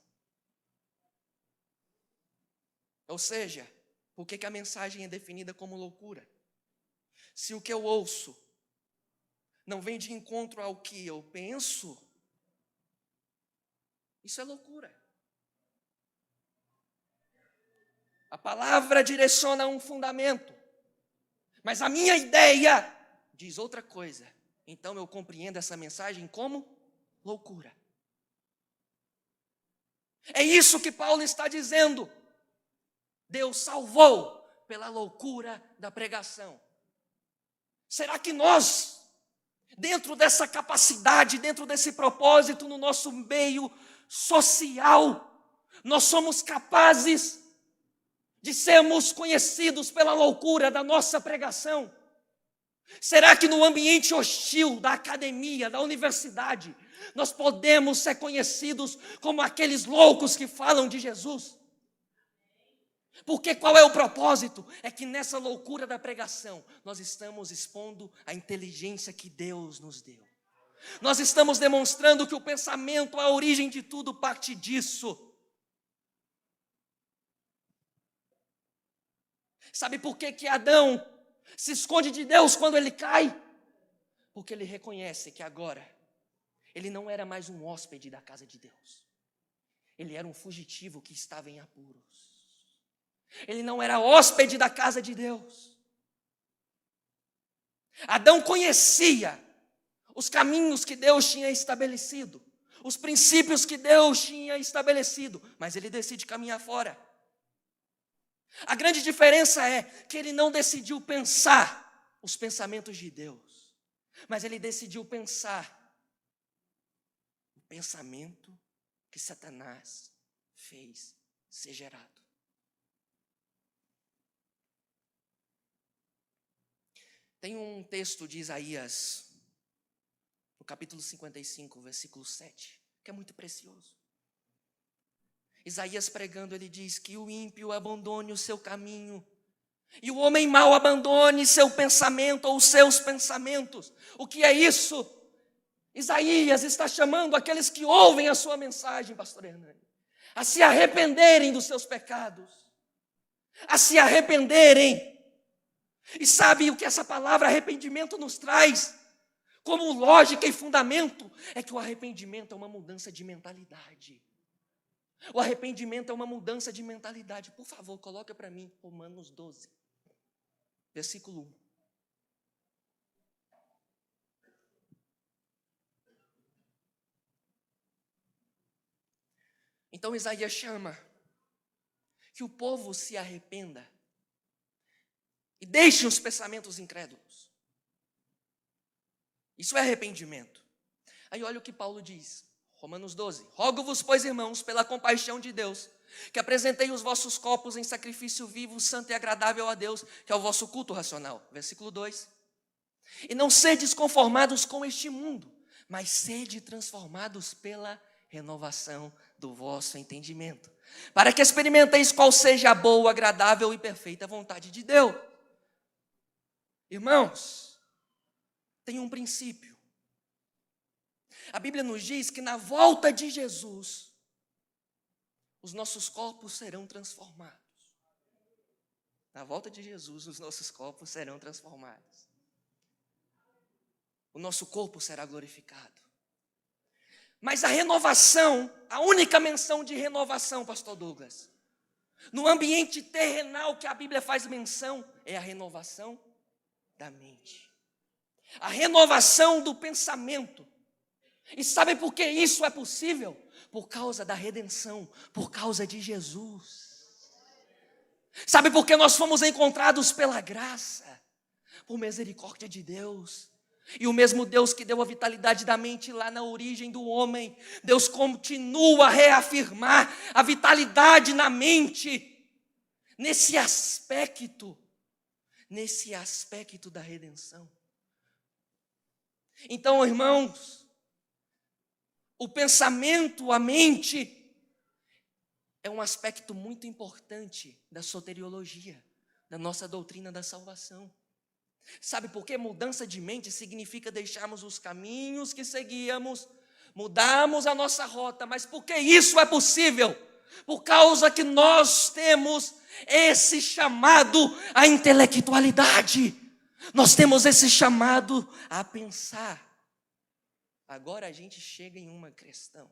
Ou seja, por que a mensagem é definida como loucura? Se o que eu ouço não vem de encontro ao que eu penso, isso é loucura. A palavra direciona um fundamento, mas a minha ideia diz outra coisa. Então eu compreendo essa mensagem como loucura. É isso que Paulo está dizendo. Deus salvou pela loucura da pregação. Será que nós, dentro dessa capacidade, dentro desse propósito, no nosso meio social, nós somos capazes de sermos conhecidos pela loucura da nossa pregação? Será que no ambiente hostil da academia, da universidade, nós podemos ser conhecidos como aqueles loucos que falam de Jesus? Porque qual é o propósito? É que nessa loucura da pregação, nós estamos expondo a inteligência que Deus nos deu. Nós estamos demonstrando que o pensamento, a origem de tudo, parte disso. Sabe por que Adão se esconde de Deus quando ele cai? Porque ele reconhece que agora ele não era mais um hóspede da casa de Deus. Ele era um fugitivo que estava em apuros. Ele não era hóspede da casa de Deus. Adão conhecia os caminhos que Deus tinha estabelecido, os princípios que Deus tinha estabelecido, mas ele decide caminhar fora. A grande diferença é que ele não decidiu pensar os pensamentos de Deus, mas ele decidiu pensar o pensamento que Satanás fez ser gerado. Tem um texto de Isaías, no capítulo 55, versículo 7, que é muito precioso. Isaías pregando, ele diz que o ímpio abandone o seu caminho e o homem mau abandone seu pensamento ou seus pensamentos. O que é isso? Isaías está chamando aqueles que ouvem a sua mensagem, pastor Hernani, a se arrependerem dos seus pecados, a se arrependerem. E sabe o que essa palavra arrependimento nos traz? Como lógica e fundamento, é que o arrependimento é uma mudança de mentalidade. O arrependimento é uma mudança de mentalidade. Por favor, coloca para mim Romanos 12, versículo 1. Então Isaías chama que o povo se arrependa e deixe os pensamentos incrédulos. Isso é arrependimento. Aí olha o que Paulo diz, Romanos 12. Rogo-vos, pois, irmãos, pela compaixão de Deus, que apresentei os vossos corpos em sacrifício vivo, santo e agradável a Deus, que é o vosso culto racional. Versículo 2. E não sedes conformados com este mundo, mas sede transformados pela renovação do vosso entendimento, para que experimenteis qual seja a boa, agradável e perfeita vontade de Deus. Irmãos, tem um princípio. A Bíblia nos diz que na volta de Jesus, os nossos corpos serão transformados. Na volta de Jesus, os nossos corpos serão transformados. O nosso corpo será glorificado. Mas a renovação, a única menção de renovação, pastor Douglas, no ambiente terrenal que a Bíblia faz menção, é a renovação da mente. A renovação do pensamento. E sabe por que isso é possível? Por causa da redenção, por causa de Jesus. Sabe por que nós fomos encontrados pela graça, por misericórdia de Deus? E o mesmo Deus que deu a vitalidade da mente lá na origem do homem, Deus continua a reafirmar a vitalidade na mente, nesse aspecto da redenção. Então, irmãos, o pensamento, a mente, é um aspecto muito importante da soteriologia, da nossa doutrina da salvação. Sabe por quê? Mudança de mente significa deixarmos os caminhos que seguíamos, mudarmos a nossa rota. Mas por que isso é possível? Por causa que nós temos esse chamado à intelectualidade. Nós temos esse chamado a pensar. Agora a gente chega em uma questão.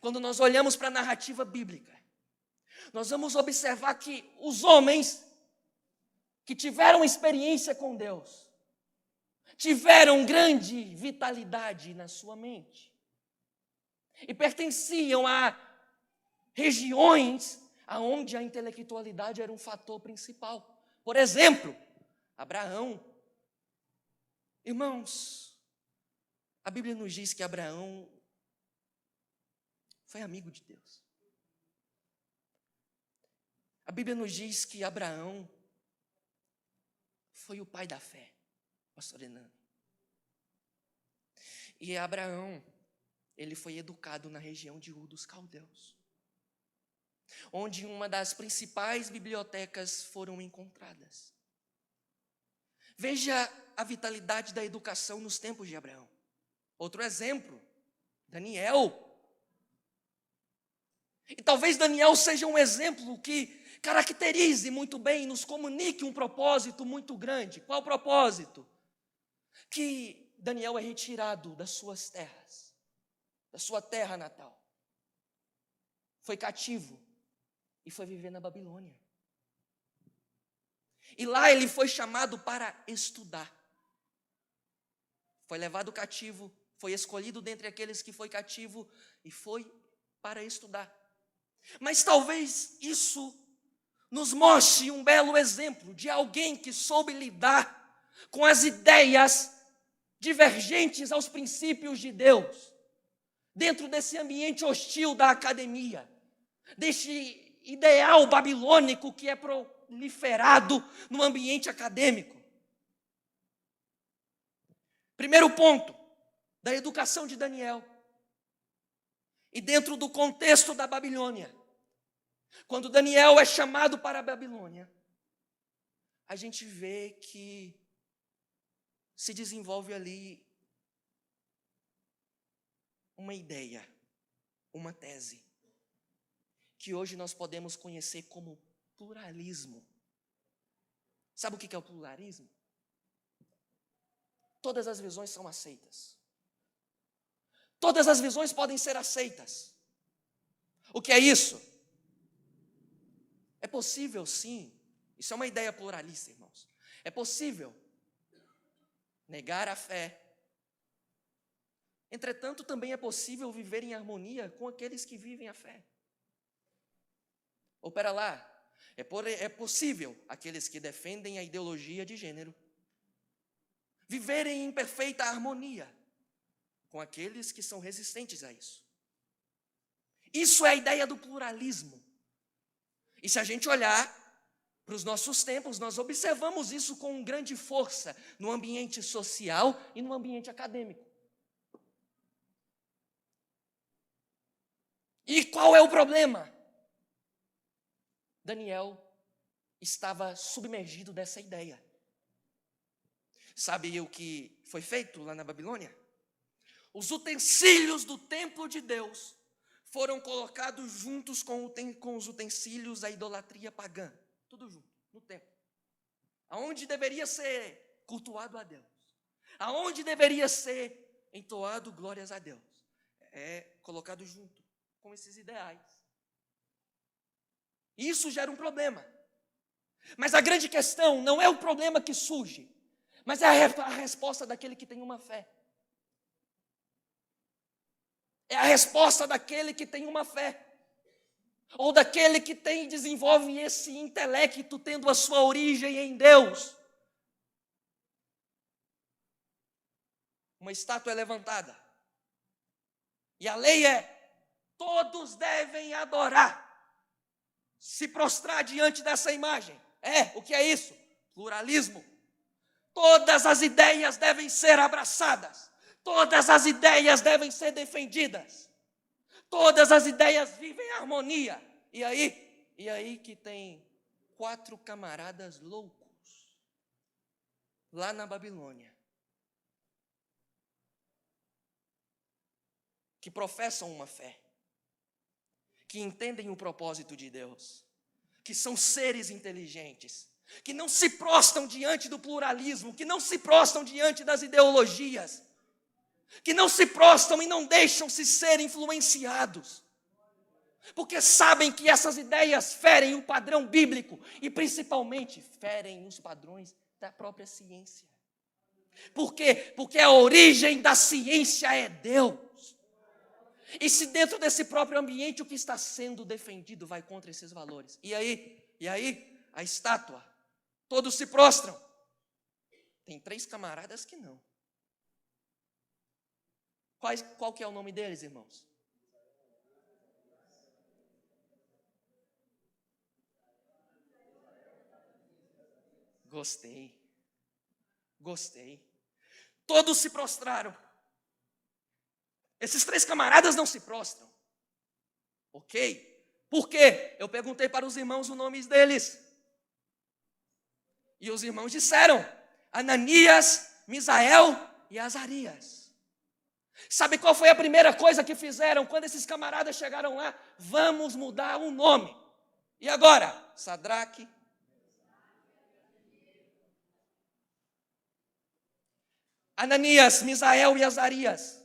Quando nós olhamos para a narrativa bíblica, nós vamos observar que os homens que tiveram experiência com Deus, tiveram grande vitalidade na sua mente e pertenciam a regiões onde a intelectualidade era um fator principal. Por exemplo, Abraão. Irmãos, a Bíblia nos diz que Abraão foi amigo de Deus. A Bíblia nos diz que Abraão foi o pai da fé, pastor Enano. E Abraão, ele foi educado na região de Ur dos Caldeus, onde uma das principais bibliotecas foram encontradas. Veja a vitalidade da educação nos tempos de Abraão. Outro exemplo, Daniel. E talvez Daniel seja um exemplo que caracterize muito bem, nos comunique um propósito muito grande. Qual propósito? Que Daniel é retirado das suas terras, da sua terra natal. Foi cativo e foi viver na Babilônia. E lá ele foi chamado para estudar. Foi levado cativo, foi escolhido dentre aqueles que foi cativo e foi para estudar. Mas talvez isso nos mostre um belo exemplo de alguém que soube lidar com as ideias divergentes aos princípios de Deus, dentro desse ambiente hostil da academia, desse ideal babilônico que é proliferado no ambiente acadêmico. Primeiro ponto da educação de Daniel. E dentro do contexto da Babilônia, quando Daniel é chamado para a Babilônia, a gente vê que se desenvolve ali uma ideia, uma tese, que hoje nós podemos conhecer como pluralismo. Sabe o que é o pluralismo? Todas as visões são aceitas. Todas as visões podem ser aceitas. O que é isso? É possível, sim. Isso é uma ideia pluralista, irmãos. É possível negar a fé. Entretanto, também é possível viver em harmonia com aqueles que vivem a fé. Ou pera lá, é possível aqueles que defendem a ideologia de gênero viverem em perfeita harmonia com aqueles que são resistentes a isso. Isso é a ideia do pluralismo. E se a gente olhar para os nossos tempos, nós observamos isso com grande força no ambiente social e no ambiente acadêmico. E qual é o problema? Daniel estava submergido dessa ideia. Sabe o que foi feito lá na Babilônia? Os utensílios do templo de Deus foram colocados juntos com os utensílios da idolatria pagã. Tudo junto, no templo. Aonde deveria ser cultuado a Deus. Aonde deveria ser entoado glórias a Deus. É colocado junto com esses ideais. Isso gera um problema. Mas a grande questão não é o problema que surge, mas é a resposta daquele que tem uma fé. É a resposta daquele que tem uma fé. Ou daquele que desenvolve esse intelecto tendo a sua origem em Deus. Uma estátua é levantada. E a lei é: todos devem adorar, se prostrar diante dessa imagem. O que é isso? Pluralismo. Todas as ideias devem ser abraçadas. Todas as ideias devem ser defendidas. Todas as ideias vivem em harmonia. E aí que tem 4 camaradas loucos lá na Babilônia, que professam uma fé, que entendem o propósito de Deus, que são seres inteligentes, que não se prostram diante do pluralismo, que não se prostram diante das ideologias, que não se prostram e não deixam-se ser influenciados, porque sabem que essas ideias ferem o padrão bíblico e principalmente ferem os padrões da própria ciência. Por quê? Porque a origem da ciência é Deus. E se dentro desse próprio ambiente o que está sendo defendido vai contra esses valores. E aí a estátua, todos se prostram. Tem 3 camaradas que não. Qual que é o nome deles, irmãos? Gostei. Todos se prostraram. Esses 3 camaradas não se prostram. Ok? Por quê? Eu perguntei para os irmãos os nomes deles. E os irmãos disseram: Ananias, Misael e Azarias. Sabe qual foi a primeira coisa que fizeram quando esses camaradas chegaram lá? Vamos mudar o nome. E agora? Sadraque, Ananias, Misael e Azarias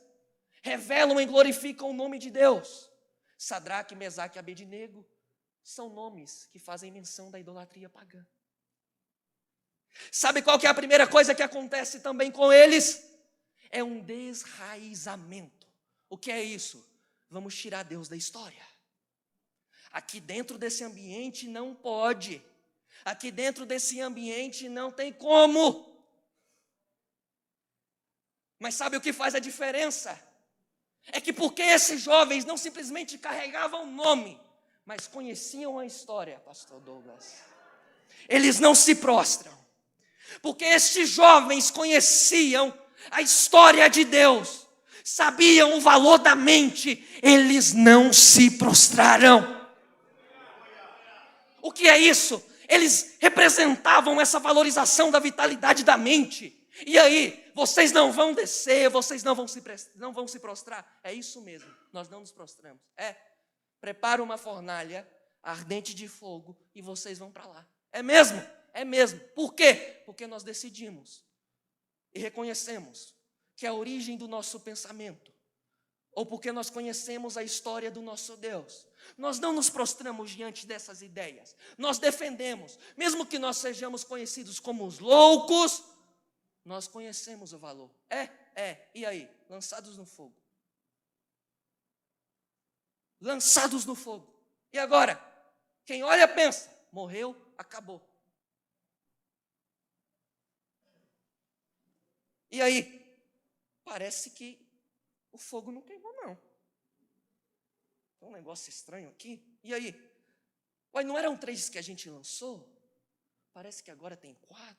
revelam e glorificam o nome de Deus. Sadraque, Mesaque e Abednego são nomes que fazem menção da idolatria pagã. Sabe qual que é a primeira coisa que acontece também com eles? É um desraizamento. O que é isso? Vamos tirar Deus da história. Aqui dentro desse ambiente não pode. Aqui dentro desse ambiente não tem como. Mas sabe o que faz a diferença? É que porque esses jovens não simplesmente carregavam o nome, mas conheciam a história, pastor Douglas. Eles não se prostram. Porque esses jovens conheciam a história de Deus, sabiam o valor da mente, eles não se prostraram. O que é isso? Eles representavam essa valorização da vitalidade da mente. E aí, vocês não vão descer, vocês não vão se prostrar. É isso mesmo, nós não nos prostramos. Prepara uma fornalha ardente de fogo e vocês vão para lá. É mesmo. Por quê? Porque nós decidimos e reconhecemos que a origem do nosso pensamento, ou porque nós conhecemos a história do nosso Deus, nós não nos prostramos diante dessas ideias. Nós defendemos, mesmo que nós sejamos conhecidos como os loucos, nós conhecemos o valor. E aí? Lançados no fogo. Lançados no fogo. E agora? Quem olha pensa, morreu, acabou. E aí? Parece que o fogo não queimou, não. Tem um negócio estranho aqui. E aí? Ué, não eram 3 que a gente lançou? Parece que agora tem 4.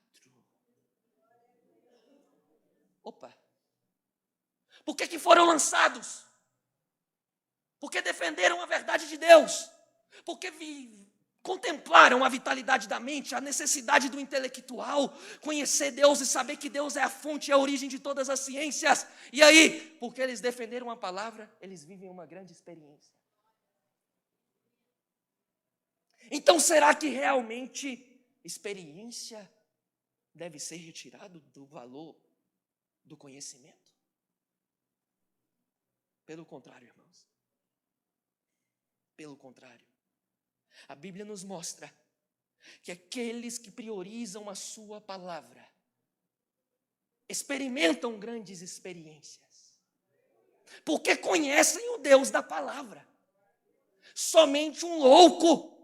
Opa! Por que foram lançados? porque defenderam a verdade de Deus, porque contemplaram a vitalidade da mente, a necessidade do intelectual, conhecer Deus e saber que Deus é a fonte e a origem de todas as ciências. E aí, porque eles defenderam a palavra, eles vivem uma grande experiência. Então, será que realmente experiência deve ser retirado do valor do conhecimento? Pelo contrário, irmãos. Pelo contrário. A Bíblia nos mostra que aqueles que priorizam a sua palavra experimentam grandes experiências, porque conhecem o Deus da palavra. Somente um louco,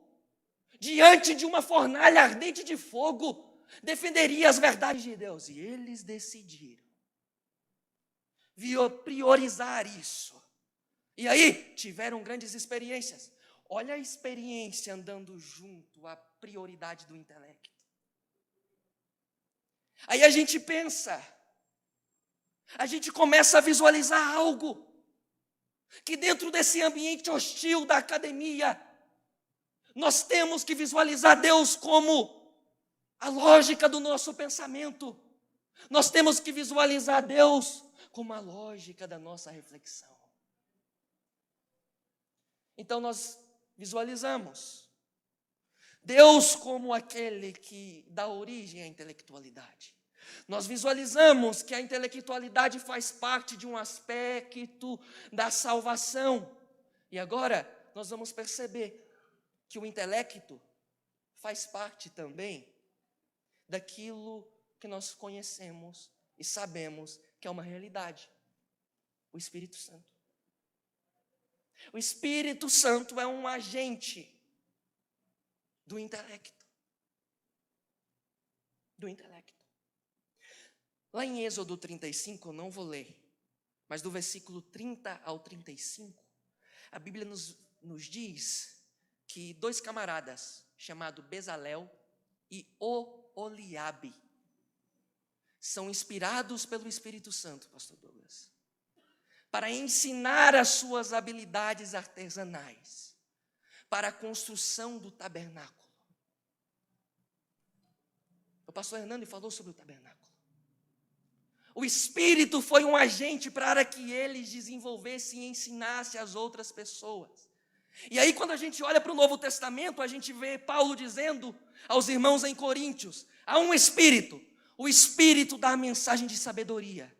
diante de uma fornalha ardente de fogo, defenderia as verdades de Deus. E eles decidiram priorizar isso. E aí, tiveram grandes experiências. Olha a experiência andando junto à prioridade do intelecto. Aí a gente pensa, a gente começa a visualizar algo que dentro desse ambiente hostil da academia, nós temos que visualizar Deus como a lógica do nosso pensamento. Nós temos que visualizar Deus como a lógica da nossa reflexão. Então nós visualizamos Deus como aquele que dá origem à intelectualidade. Nós visualizamos que a intelectualidade faz parte de um aspecto da salvação. E agora nós vamos perceber que o intelecto faz parte também daquilo que nós conhecemos e sabemos que é uma realidade: o Espírito Santo. O Espírito Santo é um agente do intelecto. Do intelecto. Lá em Êxodo 35, eu não vou ler, mas do versículo 30 ao 35, a Bíblia nos diz que dois camaradas, chamados Bezalel e Oholiabe, são inspirados pelo Espírito Santo, pastor Douglas, para ensinar as suas habilidades artesanais para a construção do tabernáculo. O pastor Hernando falou sobre o tabernáculo. O Espírito foi um agente para que eles desenvolvessem e ensinassem as outras pessoas. E aí, quando a gente olha para o Novo Testamento, a gente vê Paulo dizendo aos irmãos em Coríntios: há um Espírito, o Espírito dá a mensagem de sabedoria.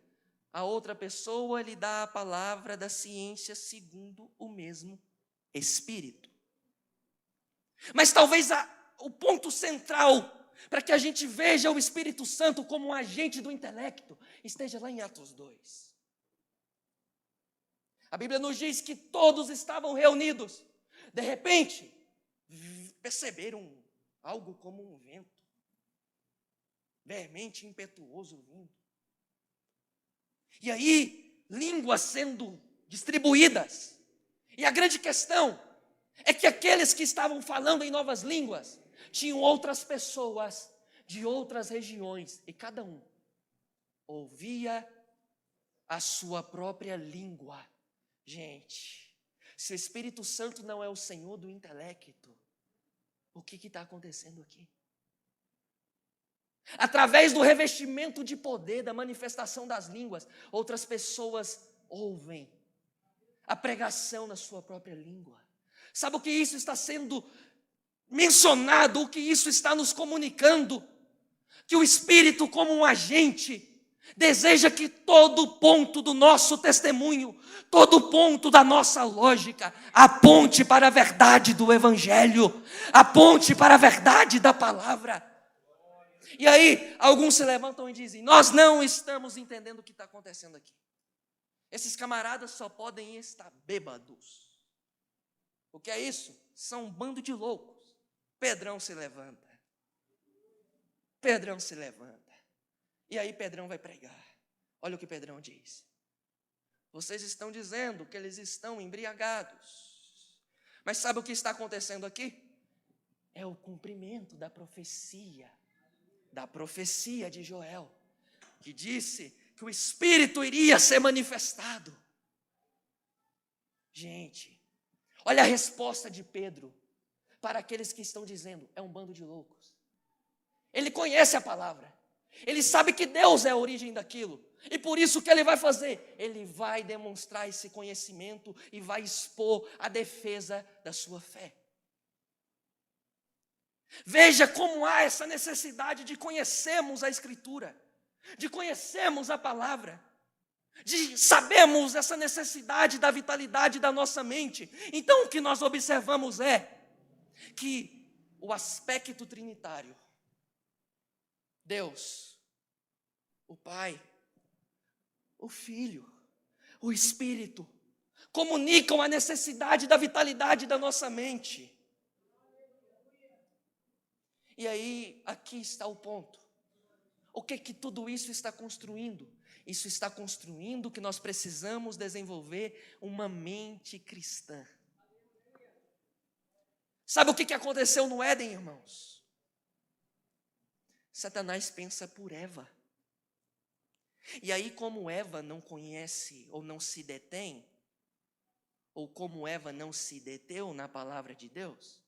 A outra pessoa lhe dá a palavra da ciência segundo o mesmo Espírito. Mas talvez o ponto central para que a gente veja o Espírito Santo como um agente do intelecto esteja lá em Atos 2. A Bíblia nos diz que todos estavam reunidos. De repente, perceberam algo como um vento, veemente, impetuoso vindo. E aí, línguas sendo distribuídas. E a grande questão é que aqueles que estavam falando em novas línguas tinham outras pessoas de outras regiões, e cada um ouvia a sua própria língua. Gente, se o Espírito Santo não é o Senhor do intelecto, o que está acontecendo aqui? Através do revestimento de poder, da manifestação das línguas, outras pessoas ouvem a pregação na sua própria língua. Sabe o que isso está sendo mencionado, o que isso está nos comunicando? Que o Espírito, como um agente, deseja que todo ponto do nosso testemunho, todo ponto da nossa lógica, aponte para a verdade do Evangelho, aponte para a verdade da palavra. E aí, alguns se levantam e dizem: nós não estamos entendendo o que está acontecendo aqui. Esses camaradas só podem estar bêbados. O que é isso? São um bando de loucos. Pedrão se levanta. Pedrão se levanta. E aí Pedrão vai pregar. Olha o que Pedrão diz: vocês estão dizendo que eles estão embriagados. Mas sabe o que está acontecendo aqui? É o cumprimento da profecia de Joel, que disse que o Espírito iria ser manifestado. Gente, Olha a resposta de Pedro para aqueles que estão dizendo, é um bando de loucos. Ele conhece a palavra. Ele sabe que Deus é a origem daquilo. E por isso o que ele vai fazer? Ele vai demonstrar esse conhecimento e vai expor a defesa da sua fé. Veja como há essa necessidade de conhecermos a Escritura, de conhecermos a palavra, de sabermos essa necessidade da vitalidade da nossa mente. Então o que nós observamos é que o aspecto trinitário, Deus, o Pai, o Filho, o Espírito, comunicam a necessidade da vitalidade da nossa mente. E aí, aqui está o ponto. O que tudo isso está construindo? Isso está construindo que nós precisamos desenvolver uma mente cristã. Sabe o que aconteceu no Éden, irmãos? Satanás pensa por Eva. E aí, como Eva não conhece ou não se detém, ou como Eva não se deteu na palavra de Deus,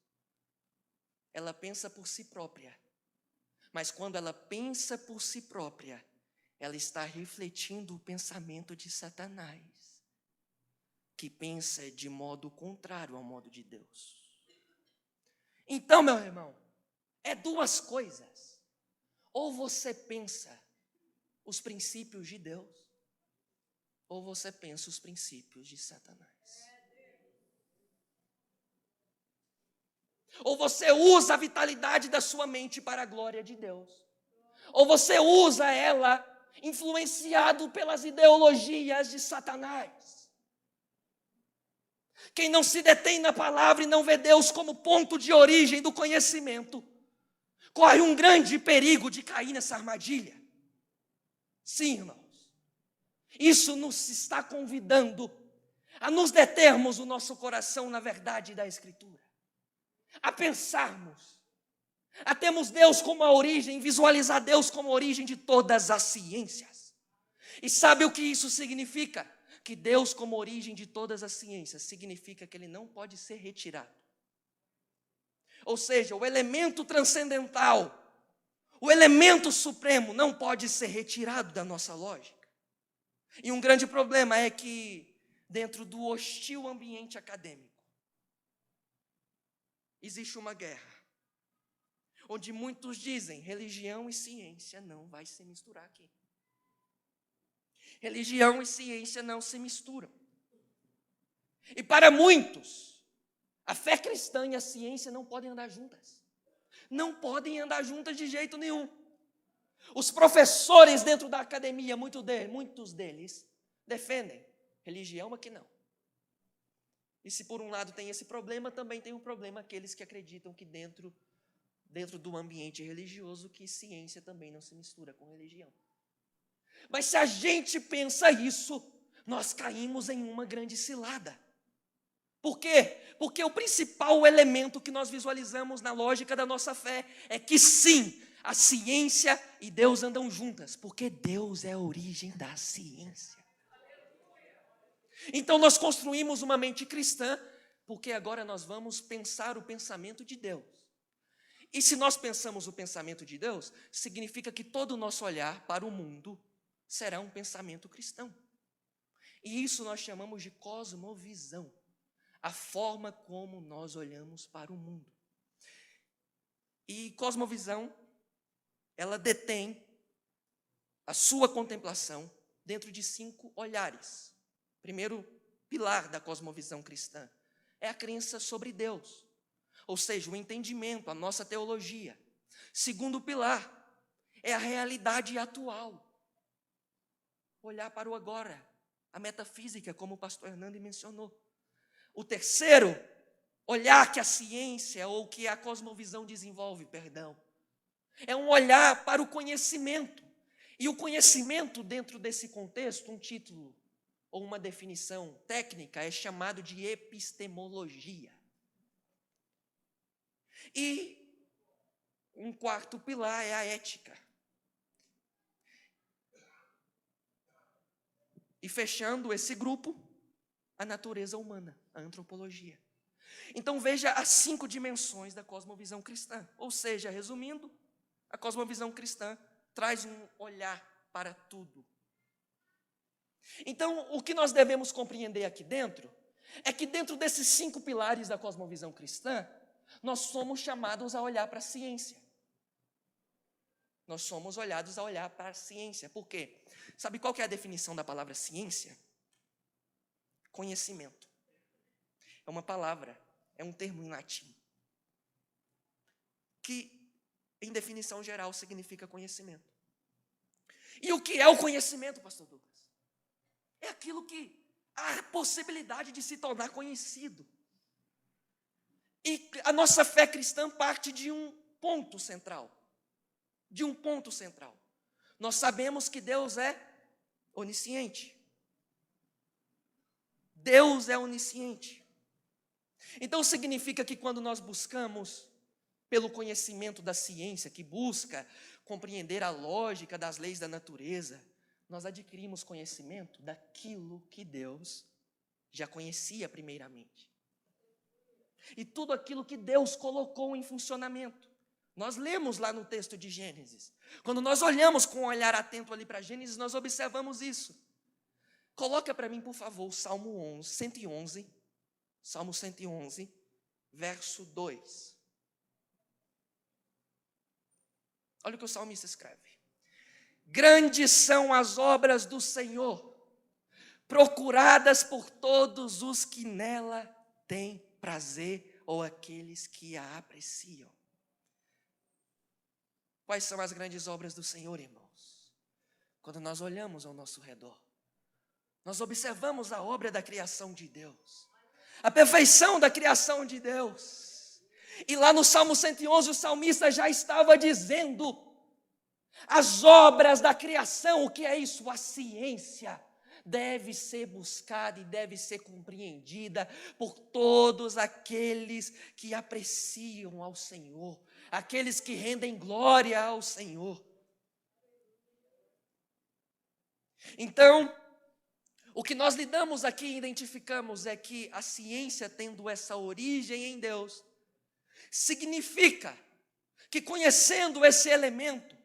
ela pensa por si própria. Mas quando ela pensa por si própria, ela está refletindo o pensamento de Satanás, que pensa de modo contrário ao modo de Deus. Então, meu irmão, é duas coisas. Ou você pensa os princípios de Deus, ou você pensa os princípios de Satanás. Ou você usa a vitalidade da sua mente para a glória de Deus, ou você usa ela influenciado pelas ideologias de Satanás. Quem não se detém na palavra e não vê Deus como ponto de origem do conhecimento, corre um grande perigo de cair nessa armadilha. Sim, irmãos, isso nos está convidando a nos determos o nosso coração na verdade da Escritura, a pensarmos, a termos Deus como a origem, visualizar Deus como a origem de todas as ciências. E sabe o que isso significa? Que Deus como origem de todas as ciências significa que Ele não pode ser retirado. Ou seja, o elemento transcendental, o elemento supremo não pode ser retirado da nossa lógica. E um grande problema é que dentro do hostil ambiente acadêmico existe uma guerra, onde muitos dizem, religião e ciência não vai se misturar aqui. Religião e ciência não se misturam. E para muitos, a fé cristã e a ciência não podem andar juntas. Não podem andar juntas de jeito nenhum. Os professores dentro da academia, muitos deles, defendem religião aqui não. E se por um lado tem esse problema, também tem um problema aqueles que acreditam que dentro do ambiente religioso, que ciência também não se mistura com religião. Mas se a gente pensa isso, nós caímos em uma grande cilada. Por quê? Porque o principal elemento que nós visualizamos na lógica da nossa fé é que sim, a ciência e Deus andam juntas, porque Deus é a origem da ciência. Então nós construímos uma mente cristã, porque agora nós vamos pensar o pensamento de Deus. E se nós pensamos o pensamento de Deus, significa que todo o nosso olhar para o mundo será um pensamento cristão. E isso nós chamamos de cosmovisão, a forma como nós olhamos para o mundo. E cosmovisão, ela detém a sua contemplação dentro de 5 olhares. Primeiro pilar da cosmovisão cristã é a crença sobre Deus, ou seja, o entendimento, a nossa teologia. Segundo pilar é a realidade atual, olhar para o agora, a metafísica, como o pastor Hernando mencionou. O terceiro, olhar que a ciência ou que a cosmovisão desenvolve, é um olhar para o conhecimento. E o conhecimento dentro desse contexto, um título ou uma definição técnica, é chamado de epistemologia. E um quarto pilar é a ética. E fechando esse grupo, a natureza humana, a antropologia. Então veja as 5 dimensões da cosmovisão cristã. Ou seja, resumindo, a cosmovisão cristã traz um olhar para tudo. Então, o que nós devemos compreender aqui dentro é que dentro desses 5 pilares da cosmovisão cristã, nós somos chamados a olhar para a ciência. Nós somos olhados a olhar para a ciência. Por quê? Sabe qual que é a definição da palavra ciência? Conhecimento. É uma palavra, é um termo em latim, que, em definição geral, significa conhecimento. E o que é o conhecimento, pastor Douglas? É aquilo que há a possibilidade de se tornar conhecido. E a nossa fé cristã parte de um ponto central. De um ponto central. Nós sabemos que Deus é onisciente. Deus é onisciente. Então significa que quando nós buscamos pelo conhecimento da ciência, que busca compreender a lógica das leis da natureza, nós adquirimos conhecimento daquilo que Deus já conhecia primeiramente. E tudo aquilo que Deus colocou em funcionamento. Nós lemos lá no texto de Gênesis. Quando nós olhamos com um olhar atento ali para Gênesis, nós observamos isso. Coloca para mim, por favor, Salmo 111, Salmo 111, verso 2. Olha o que o salmista escreve. Grandes são as obras do Senhor, procuradas por todos os que nela têm prazer, ou aqueles que a apreciam. Quais são as grandes obras do Senhor, irmãos? Quando nós olhamos ao nosso redor, nós observamos a obra da criação de Deus, a perfeição da criação de Deus. E lá no Salmo 111, o salmista já estava dizendo as obras da criação. O que é isso? A ciência deve ser buscada e deve ser compreendida por todos aqueles que apreciam ao Senhor, aqueles que rendem glória ao Senhor. Então, o que nós lidamos aqui e identificamos é que a ciência, tendo essa origem em Deus, significa que conhecendo esse elemento,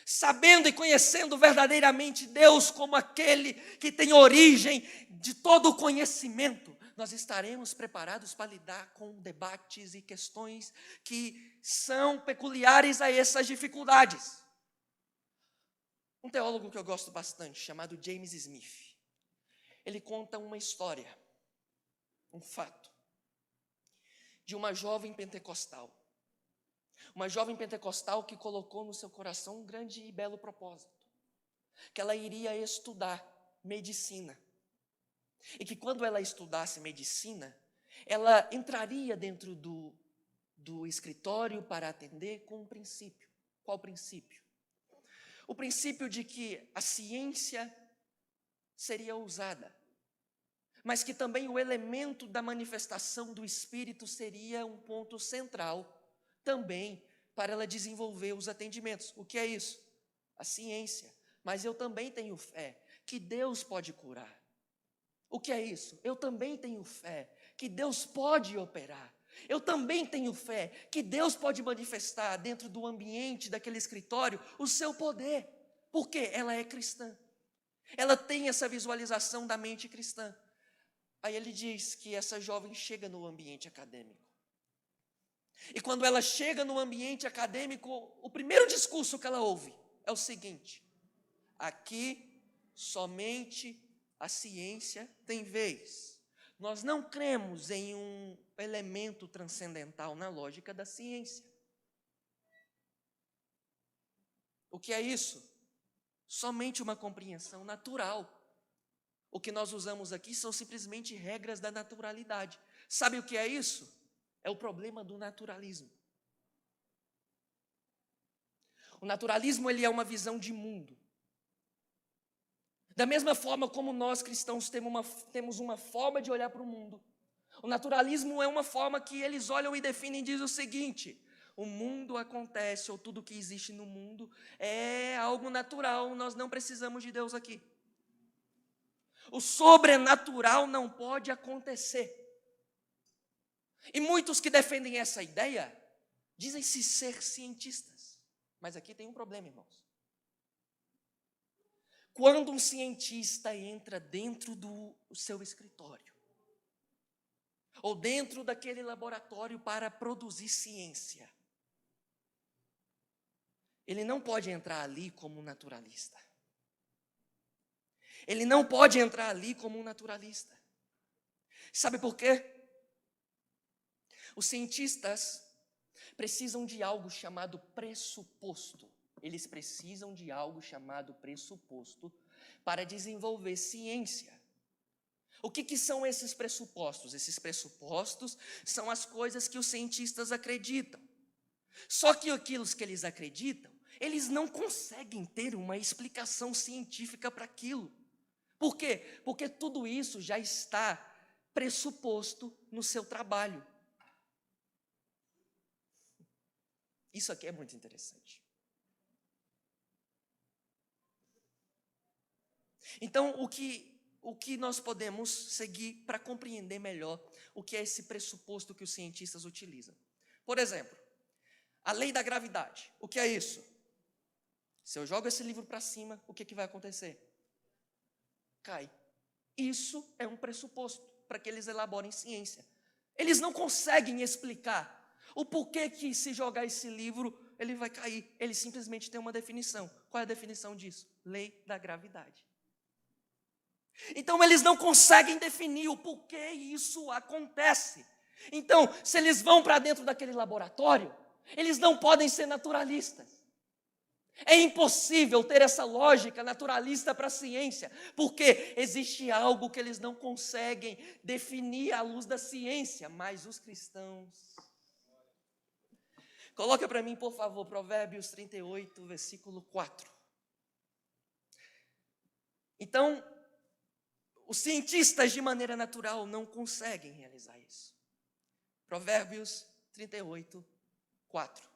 sabendo e conhecendo verdadeiramente Deus como aquele que tem origem de todo o conhecimento, nós estaremos preparados para lidar com debates e questões que são peculiares a essas dificuldades. Um teólogo que eu gosto bastante, chamado James Smith, ele conta uma história, um fato, de uma jovem pentecostal. Uma jovem pentecostal que colocou no seu coração um grande e belo propósito, que ela iria estudar medicina. E que quando ela estudasse medicina, ela entraria dentro do escritório para atender com um princípio. Qual princípio? O princípio de que a ciência seria usada, mas que também o elemento da manifestação do Espírito seria um ponto central também para ela desenvolver os atendimentos. O que é isso? A ciência. Mas eu também tenho fé que Deus pode curar. O que é isso? Eu também tenho fé que Deus pode operar. Eu também tenho fé que Deus pode manifestar dentro do ambiente daquele escritório o seu poder. Porque ela é cristã. Ela tem essa visualização da mente cristã. Aí ele diz que essa jovem chega no ambiente acadêmico. E quando ela chega no ambiente acadêmico, o primeiro discurso que ela ouve é o seguinte: aqui somente a ciência tem vez. Nós não cremos em um elemento transcendental na lógica da ciência. O que é isso? Somente uma compreensão natural. O que nós usamos aqui são simplesmente regras da naturalidade. Sabe o que é isso? É o problema do naturalismo. O naturalismo, ele é uma visão de mundo. Da mesma forma como nós cristãos temos uma forma de olhar para o mundo, o naturalismo é uma forma que eles olham e definem e diz o seguinte: o mundo acontece, ou tudo que existe no mundo é algo natural, nós não precisamos de Deus aqui. O sobrenatural não pode acontecer. E muitos que defendem essa ideia dizem-se ser cientistas. Mas aqui tem um problema, irmãos. Quando um cientista entra dentro do seu escritório, ou dentro daquele laboratório para produzir ciência, ele não pode entrar ali como um naturalista. Ele não pode entrar ali como um naturalista. Sabe por quê? Os cientistas precisam de algo chamado pressuposto. Eles precisam de algo chamado pressuposto para desenvolver ciência. O que são esses pressupostos? Esses pressupostos são as coisas que os cientistas acreditam. Só que aquilo que eles acreditam, eles não conseguem ter uma explicação científica para aquilo. Por quê? Porque tudo isso já está pressuposto no seu trabalho. Isso aqui é muito interessante. Então, o que nós podemos seguir para compreender melhor o que é esse pressuposto que os cientistas utilizam? Por exemplo, a lei da gravidade. O que é isso? Se eu jogo esse livro para cima, o que vai acontecer? Cai. Isso é um pressuposto para que eles elaborem ciência. Eles não conseguem explicar o porquê que se jogar esse livro, ele vai cair. Eles simplesmente têm uma definição. Qual é a definição disso? Lei da gravidade. Então, eles não conseguem definir o porquê isso acontece. Então, se eles vão para dentro daquele laboratório, eles não podem ser naturalistas. É impossível ter essa lógica naturalista para a ciência, porque existe algo que eles não conseguem definir à luz da ciência, mas os cristãos... Coloca para mim, por favor, Provérbios 38, versículo 4. Então, os cientistas, de maneira natural, não conseguem realizar isso. Provérbios 38, 4.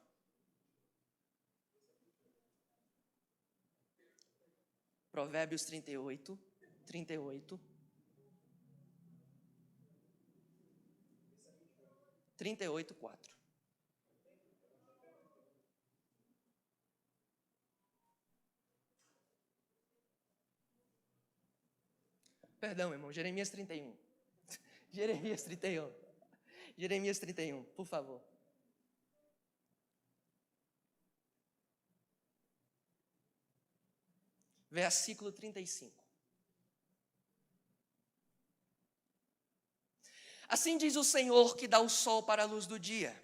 Provérbios 38, 38. 38, 4. Perdão, irmão, Jeremias 31. Jeremias 31. Jeremias 31, por favor. Versículo 35. Assim diz o Senhor que dá o sol para a luz do dia,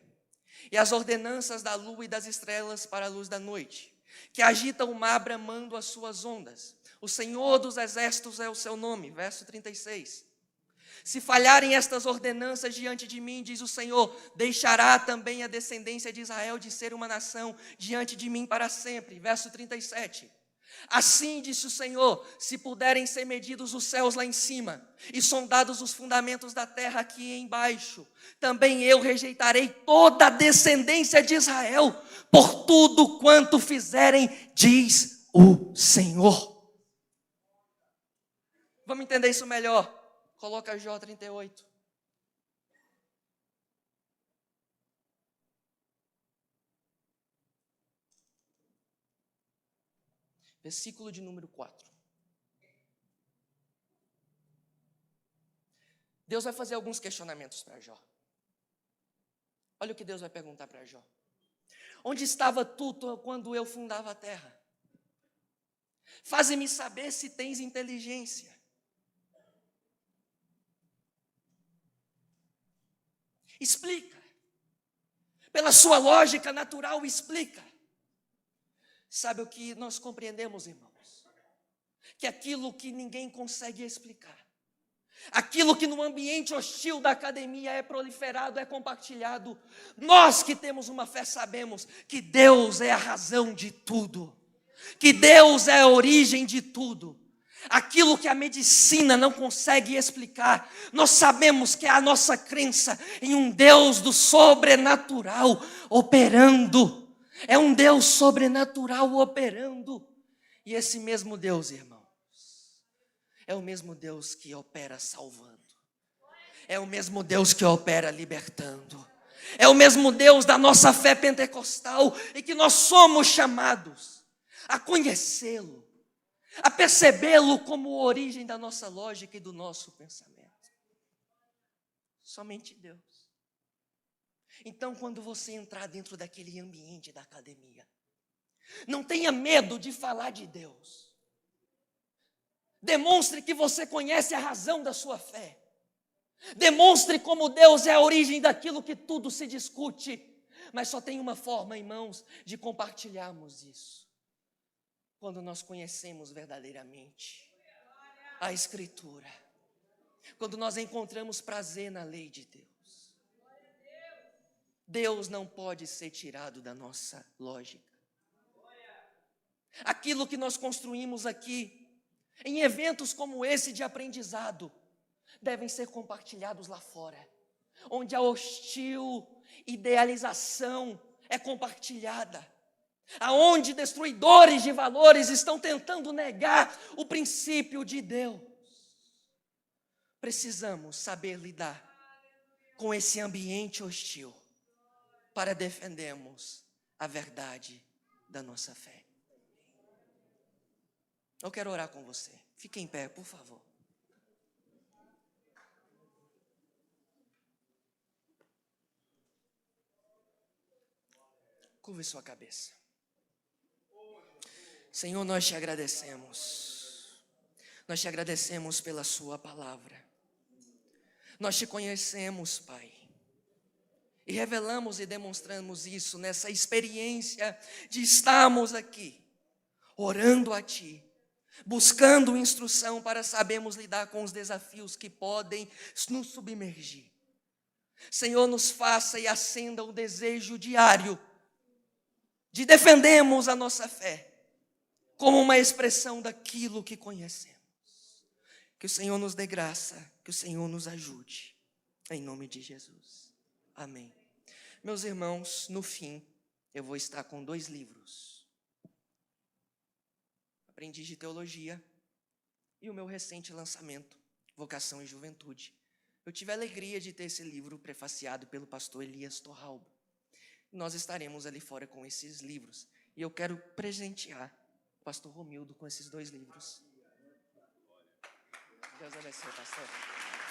e as ordenanças da lua e das estrelas para a luz da noite, que agita o mar bramando as suas ondas. O Senhor dos exércitos é o seu nome. Verso 36. Se falharem estas ordenanças diante de mim, diz o Senhor, deixará também a descendência de Israel de ser uma nação diante de mim para sempre. Verso 37. Assim disse o Senhor, se puderem ser medidos os céus lá em cima e sondados os fundamentos da terra aqui embaixo, também eu rejeitarei toda a descendência de Israel por tudo quanto fizerem, diz o Senhor. Vamos entender isso melhor? Coloca Jó 38. Versículo de número 4. Deus vai fazer alguns questionamentos para Jó. Olha o que Deus vai perguntar para Jó. Onde estava tu quando eu fundava a terra? Faze-me saber se tens inteligência. Explica. Pela sua lógica natural, explica. Sabe o que nós compreendemos, irmãos? Que aquilo que ninguém consegue explicar, aquilo que no ambiente hostil da academia é proliferado, é compartilhado, nós que temos uma fé sabemos que Deus é a razão de tudo, que Deus é a origem de tudo. Aquilo que a medicina não consegue explicar, nós sabemos que é a nossa crença em um Deus do sobrenatural operando. É um Deus sobrenatural operando. E esse mesmo Deus, irmãos, é o mesmo Deus que opera salvando. É o mesmo Deus que opera libertando. É o mesmo Deus da nossa fé pentecostal e que nós somos chamados a conhecê-lo, a percebê-lo como origem da nossa lógica e do nosso pensamento. Somente Deus. Então, quando você entrar dentro daquele ambiente da academia, não tenha medo de falar de Deus. Demonstre que você conhece a razão da sua fé. Demonstre como Deus é a origem daquilo que tudo se discute. Mas só tem uma forma, irmãos, de compartilharmos isso. Quando nós conhecemos verdadeiramente a Escritura. Quando nós encontramos prazer na lei de Deus. Deus não pode ser tirado da nossa lógica. Aquilo que nós construímos aqui, em eventos como esse de aprendizado, devem ser compartilhados lá fora, onde a hostil idealização é compartilhada, aonde destruidores de valores estão tentando negar o princípio de Deus. Precisamos saber lidar com esse ambiente hostil para defendermos a verdade da nossa fé. Eu quero orar com você. Fique em pé, por favor. Curve sua cabeça. Senhor, nós te agradecemos. Nós te agradecemos pela sua palavra. Nós te conhecemos, Pai. E revelamos e demonstramos isso nessa experiência de estarmos aqui, orando a Ti, buscando instrução para sabermos lidar com os desafios que podem nos submergir. Senhor, nos faça e acenda o desejo diário de defendermos a nossa fé como uma expressão daquilo que conhecemos. Que o Senhor nos dê graça, que o Senhor nos ajude. Em nome de Jesus. Amém. Meus irmãos, no fim, eu vou estar com 2 livros. Aprendiz de Teologia e o meu recente lançamento, Vocação e Juventude. Eu tive a alegria de ter esse livro prefaciado pelo pastor Elias Torralba. Nós estaremos ali fora com esses livros. E eu quero presentear o pastor Romildo com esses 2 livros. Deus abençoe, pastor.